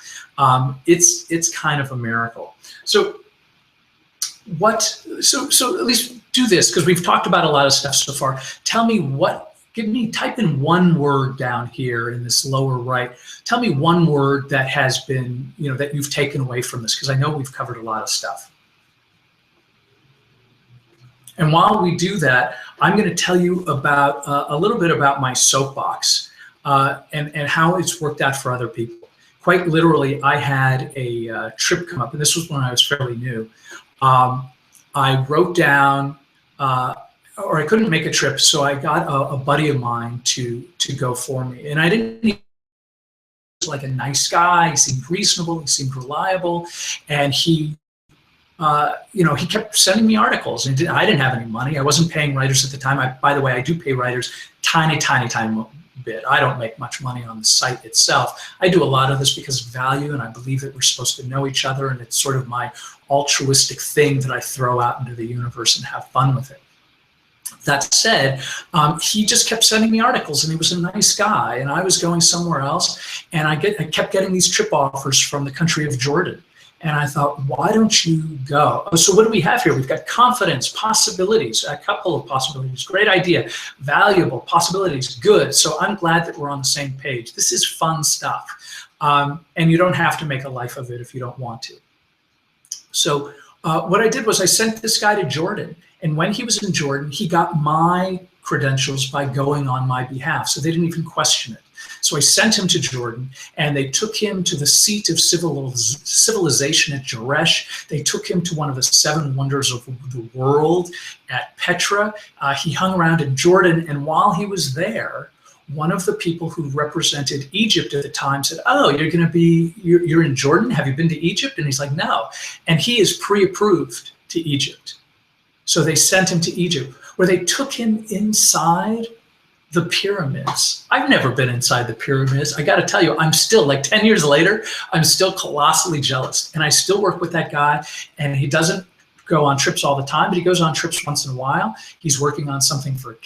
It's kind of a miracle. So at least do this, because we've talked about a lot of stuff so far. Tell me type in one word down here in this lower right. Tell me one word that has been, that you've taken away from this, because I know we've covered a lot of stuff. And while we do that, I'm going to tell you about a little bit about my soapbox and how it's worked out for other people. Quite literally, I had a trip come up, and this was when I was fairly new. I wrote down, or I couldn't make a trip, so I got a buddy of mine to go for me. And I didn't need, like a nice guy. He seemed reasonable. He seemed reliable, and he kept sending me articles, and I didn't have any money. I wasn't paying writers at the time. By the way, I do pay writers tiny bit. I don't make much money on the site itself. I do a lot of this because of value, and I believe that we're supposed to know each other, and it's sort of my altruistic thing that I throw out into the universe and have fun with it. That said, he just kept sending me articles, and he was a nice guy, and I was going somewhere else, and I kept getting these trip offers from the country of Jordan. And I thought, why don't you go? So what do we have here? We've got confidence, possibilities, a couple of possibilities, great idea, valuable, possibilities, good. So I'm glad that we're on the same page. This is fun stuff. And you don't have to make a life of it if you don't want to. So What I did was I sent this guy to Jordan. And when he was in Jordan, he got my credentials by going on my behalf. So they didn't even question it. So I sent him to Jordan, and they took him to the seat of civilization at Jaresh. They took him to one of the 7 wonders of the world at Petra. He hung around in Jordan, and while he was there, one of the people who represented Egypt at the time said, "Oh, you're in Jordan? Have you been to Egypt?" And he's like, "No." And he is pre-approved to Egypt. So they sent him to Egypt, where they took him inside the pyramids. I've never been inside the pyramids. I got to tell you, I'm still, like 10 years later, I'm still colossally jealous. And I still work with that guy, and he doesn't go on trips all the time, but he goes on trips once in a while. He's working on something for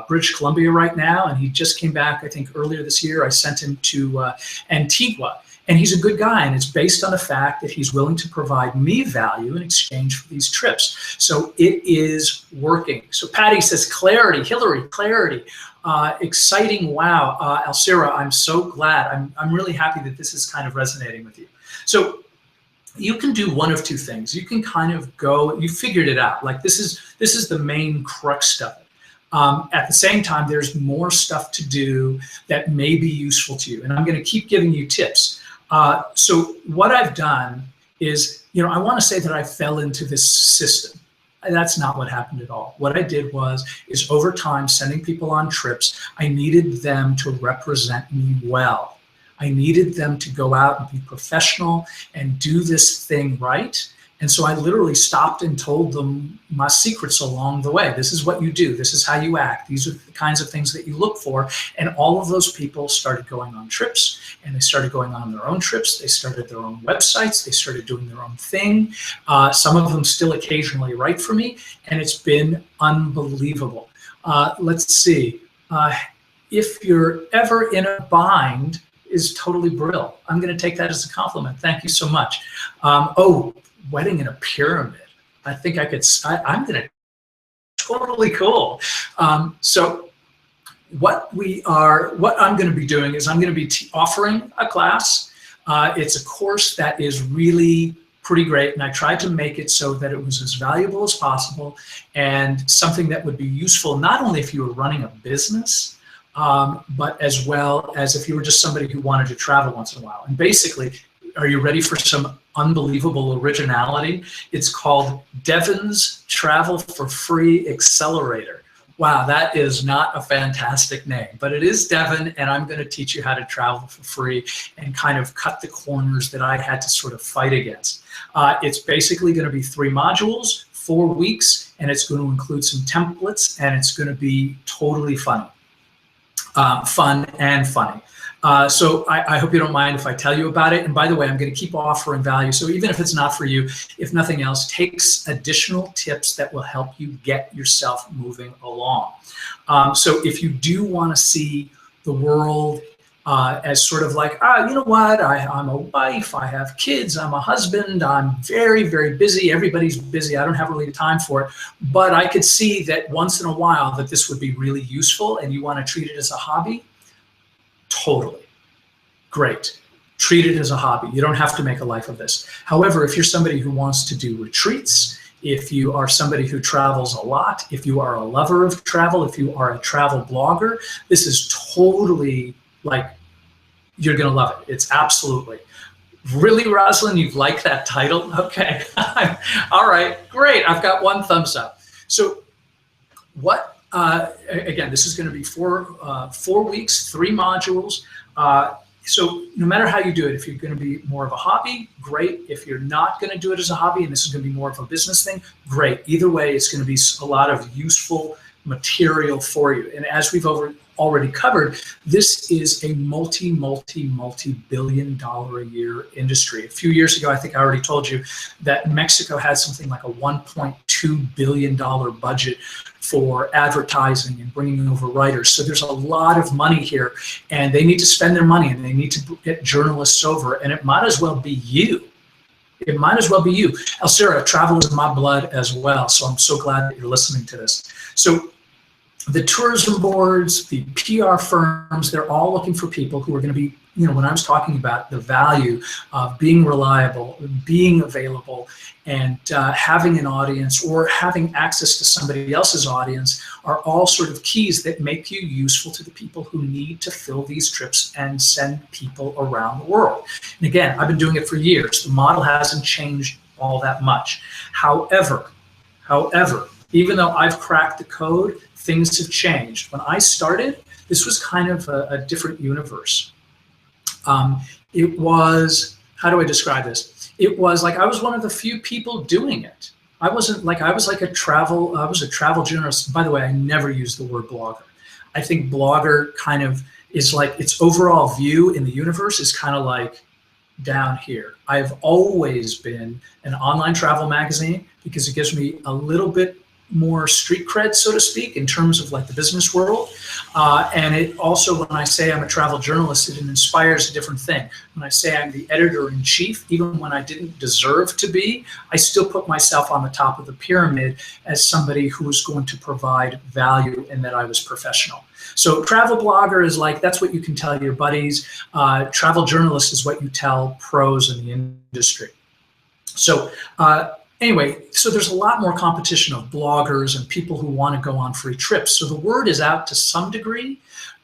British Columbia right now, and he just came back, I think, earlier this year. I sent him to Antigua. And he's a good guy, and it's based on the fact that he's willing to provide me value in exchange for these trips. So it is working. So Patty says, clarity, Hillary, clarity, exciting, wow. Alcira, I'm so glad. I'm really happy that this is kind of resonating with you. So you can do one of two things. You can kind of go, you figured it out. Like this is the main crux of it. At the same time, there's more stuff to do that may be useful to you. And I'm going to keep giving you tips. So what I've done is, I want to say that I fell into this system. That's not what happened at all. What I did is over time, sending people on trips, I needed them to represent me well. I needed them to go out and be professional and do this thing right. And so I literally stopped and told them my secrets along the way. This is what you do. This is how you act. These are the kinds of things that you look for. And all of those people started going on trips, and they started going on their own trips. They started their own websites. They started doing their own thing. Some of them still occasionally write for me, and it's been unbelievable. Let's see. If you're ever in a bind is totally brilliant. I'm going to take that as a compliment. Thank you so much. Wedding in a pyramid. I think I'm going to, totally cool. So what I'm going to be doing is I'm going to be offering a class. It's a course that is really pretty great, and I tried to make it so that it was as valuable as possible and something that would be useful not only if you were running a business, but as well as if you were just somebody who wanted to travel once in a while. And basically, are you ready for some unbelievable originality? It's called Devon's Travel for Free Accelerator. Wow, that is not a fantastic name, but it is Devon, and I'm going to teach you how to travel for free and kind of cut the corners that I had to sort of fight against. It's basically going to be 3 modules, 4 weeks, and it's going to include some templates, and it's going to be totally funny. Fun and funny. So I hope you don't mind if I tell you about it. And by the way, I'm going to keep offering value. So even if it's not for you, if nothing else, take additional tips that will help you get yourself moving along. So if you do want to see the world as sort of like, you know what, I'm a wife, I have kids, I'm a husband, I'm very, very busy, everybody's busy, I don't have really time for it, but I could see that once in a while that this would be really useful and you want to treat it as a hobby, totally. Great. Treat it as a hobby. You don't have to make a life of this. However, if you're somebody who wants to do retreats, if you are somebody who travels a lot, if you are a lover of travel, if you are a travel blogger, this is totally like, you're going to love it. It's absolutely. Really, Rosalind, you like that title? Okay. All right, great. I've got 1 thumbs up. So what, again, this is going to be 4 weeks, 3 modules. So no matter how you do it, if you're going to be more of a hobby, great. If you're not going to do it as a hobby and this is going to be more of a business thing, great. Either way, it's going to be a lot of useful material for you. And as we've already covered, this is a multi-billion dollar a year industry. A few years ago, I think I already told you that Mexico had something like a $1.2 billion budget for advertising and bringing over writers. So there's a lot of money here, and they need to spend their money, and they need to get journalists over, and it might as well be you. It might as well be you. Alcira, travel is in my blood as well, so I'm so glad that you're listening to this. So the tourism boards, the PR firms, they're all looking for people who are going to be when I was talking about the value of being reliable, being available, and having an audience or having access to somebody else's audience are all sort of keys that make you useful to the people who need to fill these trips and send people around the world. And again, I've been doing it for years. The model hasn't changed all that much. However, even though I've cracked the code, things have changed. When I started, this was kind of a different universe. It was, how do I describe this? It was like I was one of the few people doing it. I was a travel journalist. By the way, I never use the word blogger. I think blogger kind of is like its overall view in the universe is kind of like down here. I've always been an online travel magazine because it gives me a little bit more street cred, so to speak, in terms of like the business world. And it also, when I say I'm a travel journalist, it inspires a different thing. When I say I'm the editor-in-chief, even when I didn't deserve to be, I still put myself on the top of the pyramid as somebody who was going to provide value and that I was professional. So travel blogger is like, that's what you can tell your buddies. Travel journalist is what you tell pros in the industry. So anyway, so there's a lot more competition of bloggers and people who want to go on free trips. So the word is out to some degree,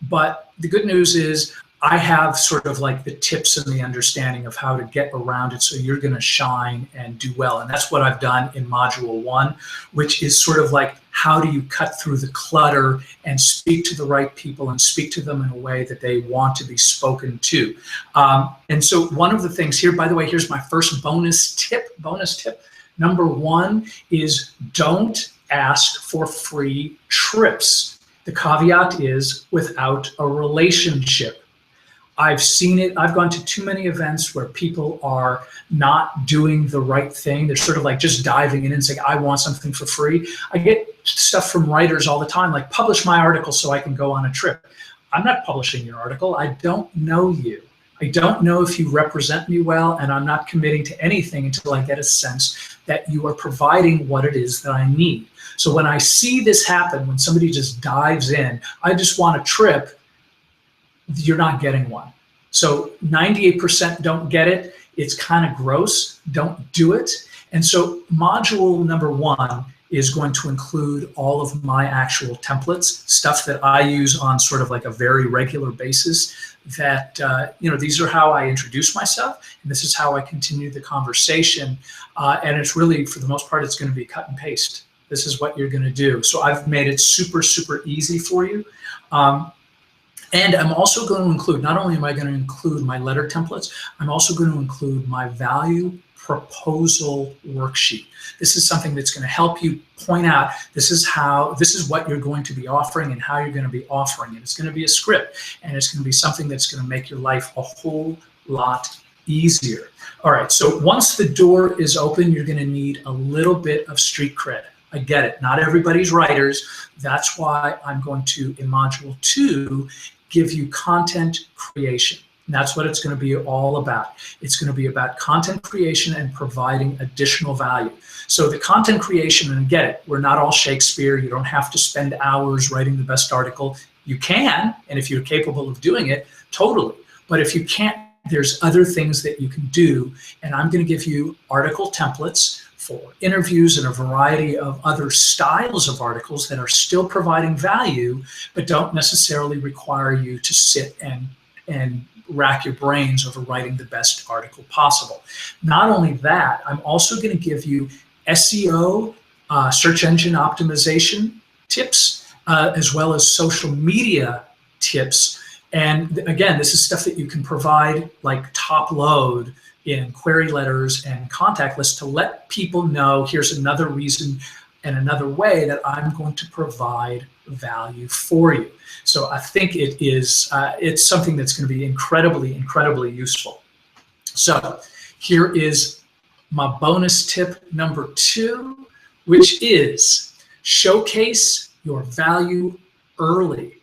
but the good news is I have sort of like the tips and the understanding of how to get around it so you're going to shine and do well. And that's what I've done in Module 1, which is sort of like how do you cut through the clutter and speak to the right people and speak to them in a way that they want to be spoken to. And so one of the things here, by the way, here's my first bonus tip. Number 1 is don't ask for free trips. The caveat is without a relationship. I've seen it. I've gone to too many events where people are not doing the right thing. They're sort of like just diving in and saying, I want something for free. I get stuff from writers all the time, like publish my article so I can go on a trip. I'm not publishing your article. I don't know you. I don't know if you represent me well, and I'm not committing to anything until I get a sense that you are providing what it is that I need. So when I see this happen, when somebody just dives in, I just want a trip, you're not getting one. So 98% don't get it. It's kind of gross. Don't do it. And so module number 1 is going to include all of my actual templates, stuff that I use on sort of like a very regular basis that, these are how I introduce myself, and this is how I continue the conversation. And it's really, for the most part, it's going to be cut and paste. This is what you're going to do. So I've made it super, super easy for you. And I'm also going to include, not only am I going to include my letter templates, I'm also going to include my value proposal worksheet. This is something that's going to help you point out this is what you're going to be offering and how you're going to be offering it. It's going to be a script, and it's going to be something that's going to make your life a whole lot easier. All right, so once the door is open, you're going to need a little bit of street cred. I get it. Not everybody's writers. That's why I'm going to, in Module 2, give you content creation. And that's what it's going to be all about. It's going to be about content creation and providing additional value. So the content creation, and get it, we're not all Shakespeare. You don't have to spend hours writing the best article. You can, and if you're capable of doing it, totally. But if you can't, there's other things that you can do. And I'm going to give you article templates for interviews and a variety of other styles of articles that are still providing value, but don't necessarily require you to sit and rack your brains over writing the best article possible. Not only that, I'm also going to give you SEO, search engine optimization tips, as well as social media tips. And again, this is stuff that you can provide like top load in query letters and contact lists to let people know here's another reason and another way that I'm going to provide value for you. So I think it's something that's going to be incredibly, incredibly useful. So here is my bonus tip number 2, which is showcase your value early.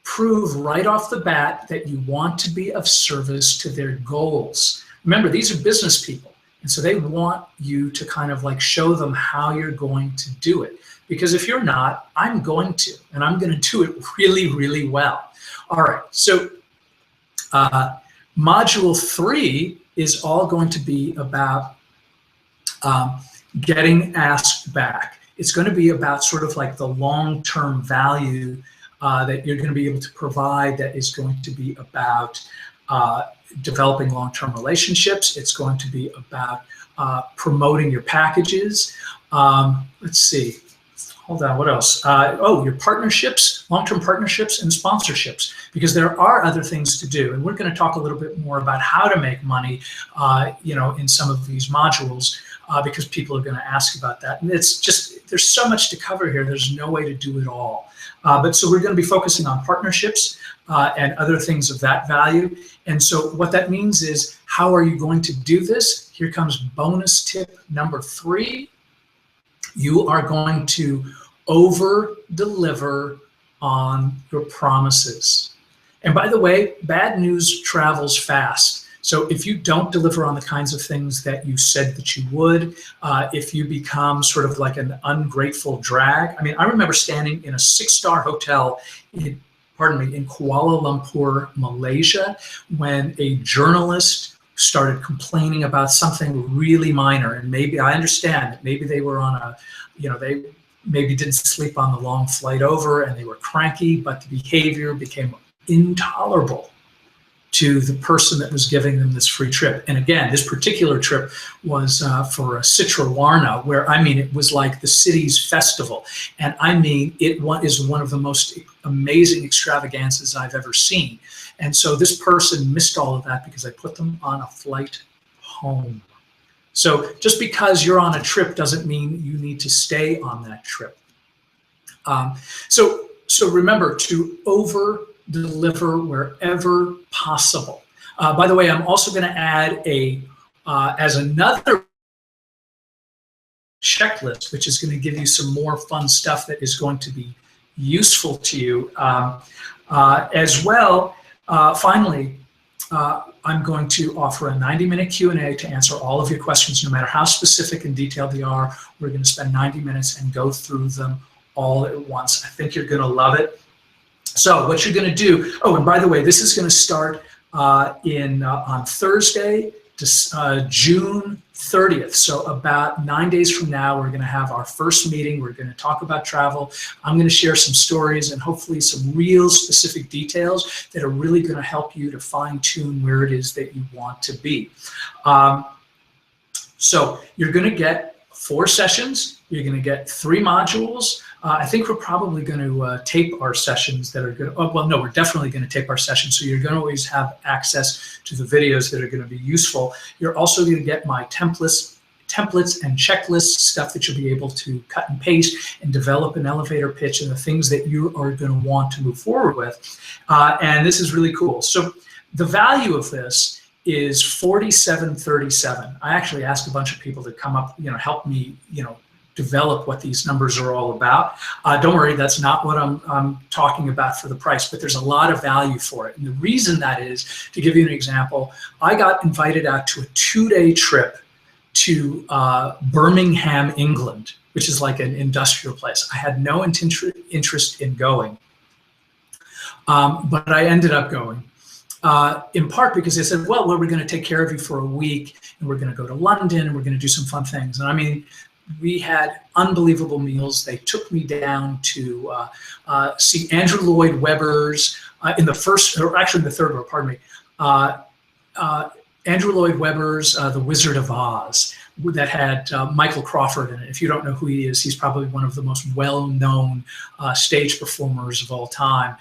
Prove right off the bat that you want to be of service to their goals. Remember, these are business people, and so they want you to kind of like show them how you're going to do it. Because if you're not, I'm going to, and I'm going to do it really, really well. All right, so Module 3 is all going to be about getting asked back. It's going to be about sort of like the long-term value that you're going to be able to provide, that is going to be about developing long-term relationships. It's going to be about promoting your packages. Let's see. Hold on, what else? Your partnerships, long-term partnerships and sponsorships, because there are other things to do. And we're going to talk a little bit more about how to make money, in some of these modules, because people are going to ask about that. And it's just, there's so much to cover here. There's no way to do it all. But so we're going to be focusing on partnerships and other things of that value. And so what that means is, how are you going to do this? Here comes bonus tip number 3. You are going to over-deliver on your promises. And by the way, bad news travels fast. So if you don't deliver on the kinds of things that you said that you would, if you become sort of like an ungrateful drag. I mean, I remember standing in a 6-star hotel in Kuala Lumpur, Malaysia, when a journalist started complaining about something really minor. And maybe, I understand that maybe they were on a, they maybe didn't sleep on the long flight over and they were cranky, but the behavior became intolerable to the person that was giving them this free trip. And again, this particular trip was for Citrawarna, where, I mean, it was like the city's festival. And I mean, it is one of the most amazing extravaganzas I've ever seen. And so this person missed all of that because I put them on a flight home. So just because you're on a trip doesn't mean you need to stay on that trip. So remember to over-deliver wherever possible. By the way, I'm also going to add as another checklist, which is going to give you some more fun stuff that is going to be useful to you as well. Finally, I'm going to offer a 90-minute Q&A to answer all of your questions, no matter how specific and detailed they are. We're going to spend 90 minutes and go through them all at once. I think you're going to love it. So what you're going to do, and by the way, this is going to start on Thursday, June 30th. So about 9 days from now, we're going to have our first meeting. We're going to talk about travel. I'm going to share some stories and hopefully some real specific details that are really going to help you to fine-tune where it is that you want to be. So you're going to get 4 sessions. You're going to get 3 modules. I think we're probably going to tape our sessions that are good. Oh, well, no, we're definitely going to tape our sessions. So you're going to always have access to the videos that are going to be useful. You're also going to get my templates and checklists, stuff that you'll be able to cut and paste and develop an elevator pitch and the things that you are going to want to move forward with. And this is really cool. So the value of this is $47.37. I actually asked a bunch of people to come up, help me, develop what these numbers are all about. Don't worry, that's not what I'm talking about for the price, but there's a lot of value for it. And the reason that is, to give you an example, I got invited out to a 2-day trip to Birmingham, England, which is like an industrial place. I had no interest in going, but I ended up going. In part because they said, well, we're going to take care of you for a week, and we're going to go to London, and we're going to do some fun things. And I mean, we had unbelievable meals. They took me down to see Andrew Lloyd Webber's in the first, or actually in the third row, pardon me, Andrew Lloyd Webber's The Wizard of Oz, that had Michael Crawford in it. If you don't know who he is, he's probably one of the most well-known stage performers of all time.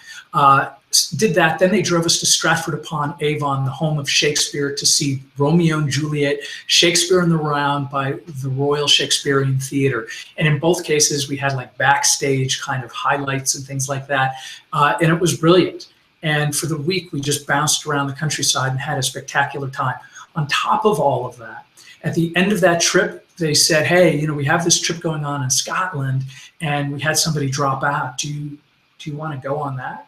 Did that. Then they drove us to Stratford-upon-Avon, the home of Shakespeare, to see Romeo and Juliet, Shakespeare in the Round by the Royal Shakespearean Theatre. And in both cases, we had like backstage kind of highlights and things like that. And it was brilliant. And for the week, we just bounced around the countryside and had a spectacular time. On top of all of that, at the end of that trip, they said, hey, we have this trip going on in Scotland, and we had somebody drop out. Do you want to go on that?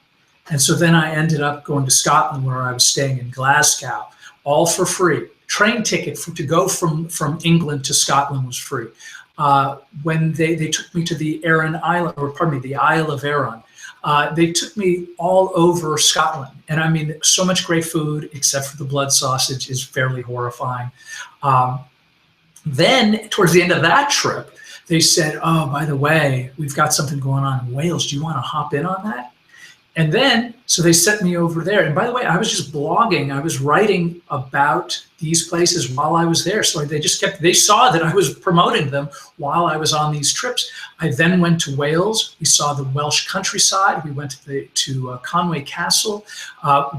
And so then I ended up going to Scotland, where I was staying in Glasgow, all for free. Train ticket to go from England to Scotland was free. When they took me to the Isle of Arran, They took me all over Scotland. And I mean, so much great food, except for the blood sausage is fairly horrifying. Then towards the end of that trip, they said, oh, by the way, we've got something going on in Wales. Do you want to hop in on that? And then, so they sent me over there. And by the way, I was just blogging. I was writing about these places while I was there. So they saw that I was promoting them while I was on these trips. I then went to Wales. We saw the Welsh countryside. We went to Conway Castle.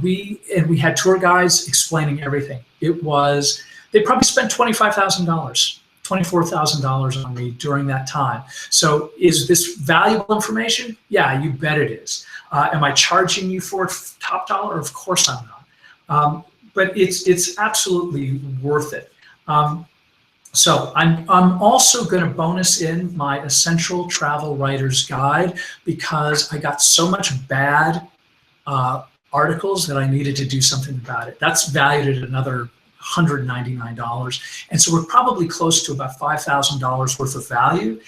We had tour guides explaining everything. They probably spent $25,000. $24,000 on me during that time. So is this valuable information? Yeah, you bet it is. Am I charging you for it top dollar? Of course I'm not. But it's absolutely worth it. So I'm also going to bonus in my Essential Travel Writer's Guide because I got so much bad articles that I needed to do something about it. That's valued at another $199. And so we're probably close to about $5,000 worth of value.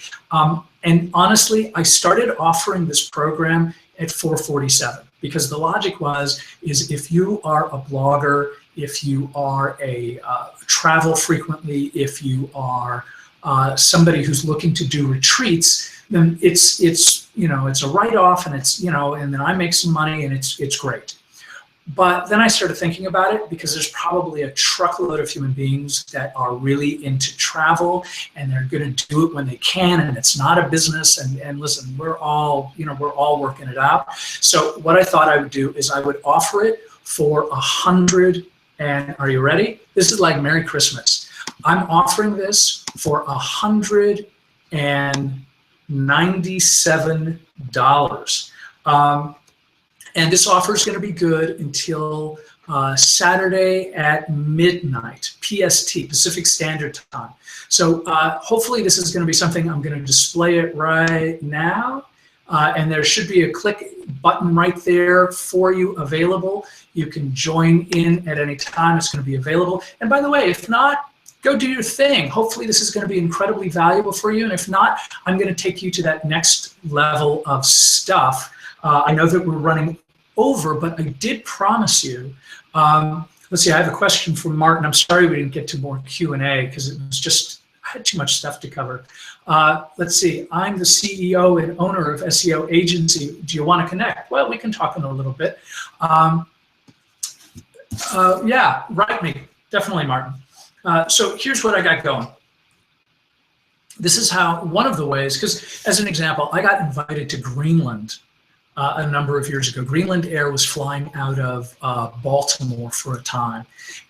And honestly, I started offering this program at $447 because the logic is if you are a blogger, if you are a travel frequently, if you are somebody who's looking to do retreats, then it's a write-off, and and then I make some money, and it's great. But then I started thinking about it because there's probably a truckload of human beings that are really into travel, and they're going to do it when they can, and it's not a business. And listen, we're all working it out. So what I thought I would do is I would offer it for 100. And are you ready? This is like Merry Christmas. I'm offering this for $197. And this offer is going to be good until Saturday at midnight, PST, Pacific Standard Time. So hopefully this is going to be something. I'm going to display it right now. And there should be a click button right there for you available. You can join in at any time. It's going to be available. And by the way, if not, go do your thing. Hopefully this is going to be incredibly valuable for you. And if not, I'm going to take you to that next level of stuff. I know that we're running over, but I did promise you. Let's see, I have a question from Martin. I'm sorry we didn't get to more Q&A because it was just, I had too much stuff to cover. Let's see, I'm the CEO and owner of SEO agency. Do you want to connect? Well, we can talk in a little bit. Yeah, write me, definitely, Martin. So here's what I got going. This is how, one of the ways, because as an example, I got invited to Greenland a number of years ago. Greenland Air was flying out of Baltimore for a time.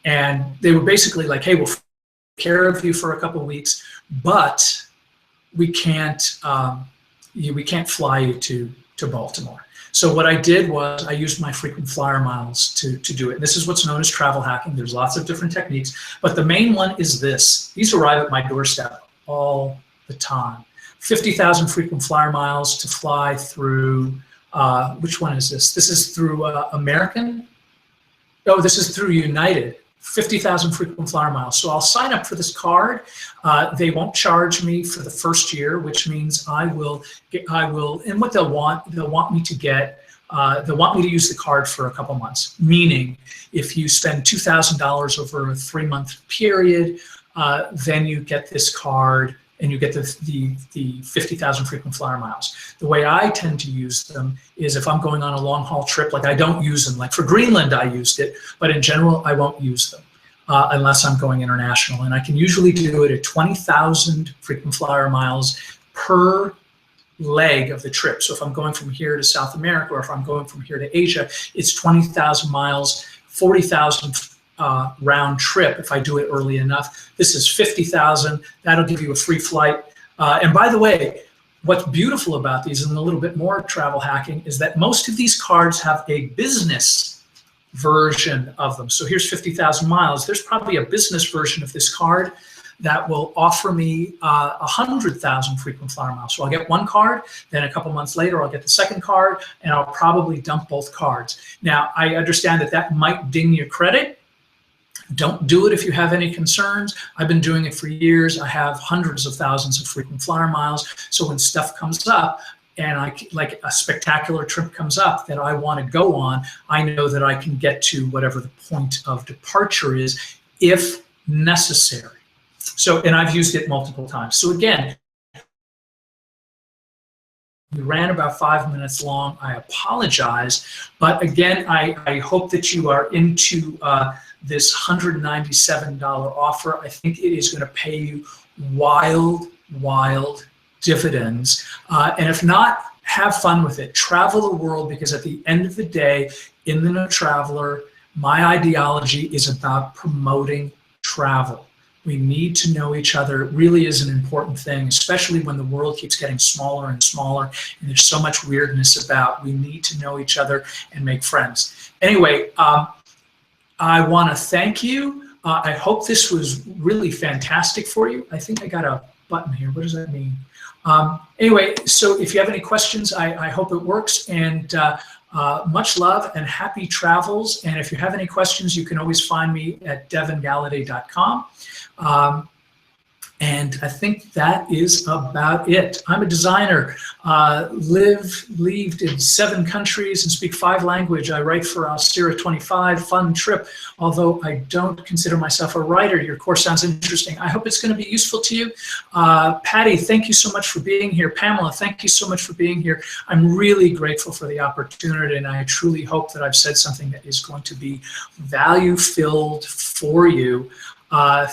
And they were basically like, hey, we'll take care of you for a couple of weeks, but we can't fly you to Baltimore. So what I did was I used my frequent flyer miles to do it. And this is what's known as travel hacking. There's lots of different techniques, but the main one is this. These arrive at my doorstep all the time. 50,000 frequent flyer miles to fly through, which one is this? This is through American. Oh, this is through United. 50,000 frequent flyer miles. So I'll sign up for this card. They won't charge me for the first year, which means I will, and what they'll want me to get, they'll want me to use the card for a couple months. Meaning, if you spend $2,000 over a 3-month period, then you get this card and you get the 50,000 frequent flyer miles. The way I tend to use them is if I'm going on a long haul trip, like I don't use them. Like for Greenland, I used it, but in general, I won't use them unless I'm going international. And I can usually do it at 20,000 frequent flyer miles per leg of the trip. So if I'm going from here to South America, or if I'm going from here to Asia, it's 20,000 miles, 40,000 round trip if I do it early enough. This is 50,000. That'll give you a free flight. And by the way, what's beautiful about these, and a little bit more travel hacking, is that most of these cards have a business version of them. So here's 50,000 miles. There's probably a business version of this card that will offer me 100,000 frequent flyer miles. So I'll get one card, then a couple months later I'll get the second card, and I'll probably dump both cards. Now, I understand that that might ding your credit. Don't do it if you have any concerns. I've been doing it for years. I have hundreds of thousands of frequent flyer miles. So when stuff comes up and like a spectacular trip comes up that I want to go on, I know that I can get to whatever the point of departure is if necessary. So, and I've used it multiple times. So again, we ran about 5 minutes long. I apologize. But again, I hope that you are into this $197 offer. I think it is going to pay you wild dividends. And if not, have fun with it. Travel the world, because at the end of the day, in the No Traveler, my ideology is about promoting travel. We need to know each other. It really is an important thing, especially when the world keeps getting smaller and smaller and there's so much weirdness about. We need to know each other and make friends. Anyway, I want to thank you. I hope this was really fantastic for you. I think I got a button here. What does that mean? Anyway, so if you have any questions, I hope it works. And much love and happy travels. And if you have any questions, you can always find me at devingallaudet.com. And I think that is about it. I'm a designer, lived in 7 countries and speak 5 languages. I write for Sierra 25, fun trip, although I don't consider myself a writer. Your course sounds interesting. I hope it's going to be useful to you. Patty, thank you so much for being here. Pamela, thank you so much for being here. I'm really grateful for the opportunity, and I truly hope that I've said something that is going to be value-filled for you.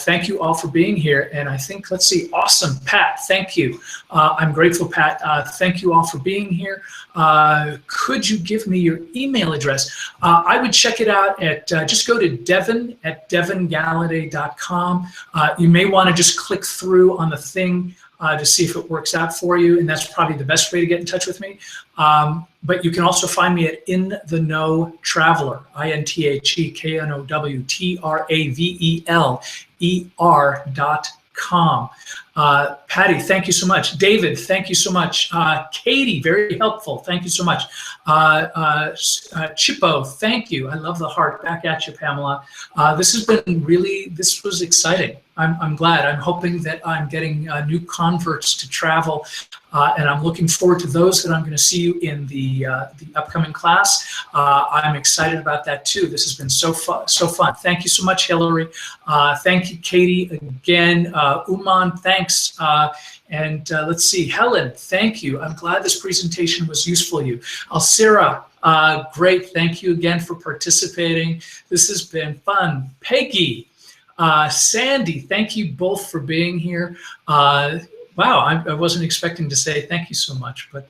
Thank you all for being here. And I think, let's see, awesome, Pat, thank you. I'm grateful, Pat. Thank you all for being here. Could you give me your email address? I would check it out at, just go to devin@devingallaudet.com. You may want to just click through on the thing to see if it works out for you, and that's probably the best way to get in touch with me. But you can also find me at In the Know Traveler, INTHEKNOWTRAVELER.com. Patty, thank you so much. David, thank you so much. Katie, very helpful. Thank you so much. Chippo, thank you. I love the heart. Back at you, Pamela. This has been really, this was exciting. I'm glad. I'm hoping that I'm getting new converts to travel, and I'm looking forward to those that I'm going to see you in the upcoming class. I'm excited about that too. This has been so fun. Thank you so much, Hillary. Thank you, Katie, again. Uman, thanks. And let's see, Helen, thank you. I'm glad this presentation was useful to you. Alcira, great. Thank you again for participating. This has been fun. Peggy, Sandy, thank you both for being here. Wow, I wasn't expecting to say thank you so much, but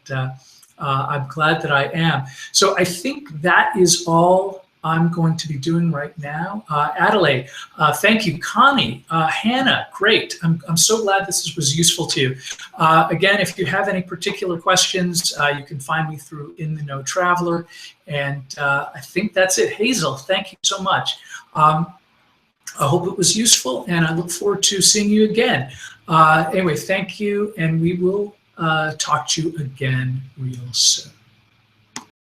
I'm glad that I am. So I think that is all I'm going to be doing right now. Adelaide, thank you. Connie, Hannah, great. I'm so glad this was useful to you. Again, if you have any particular questions, you can find me through In the Know Traveler. And I think that's it. Hazel, thank you so much. I hope it was useful, and I look forward to seeing you again. Anyway, thank you, and we will talk to you again real soon.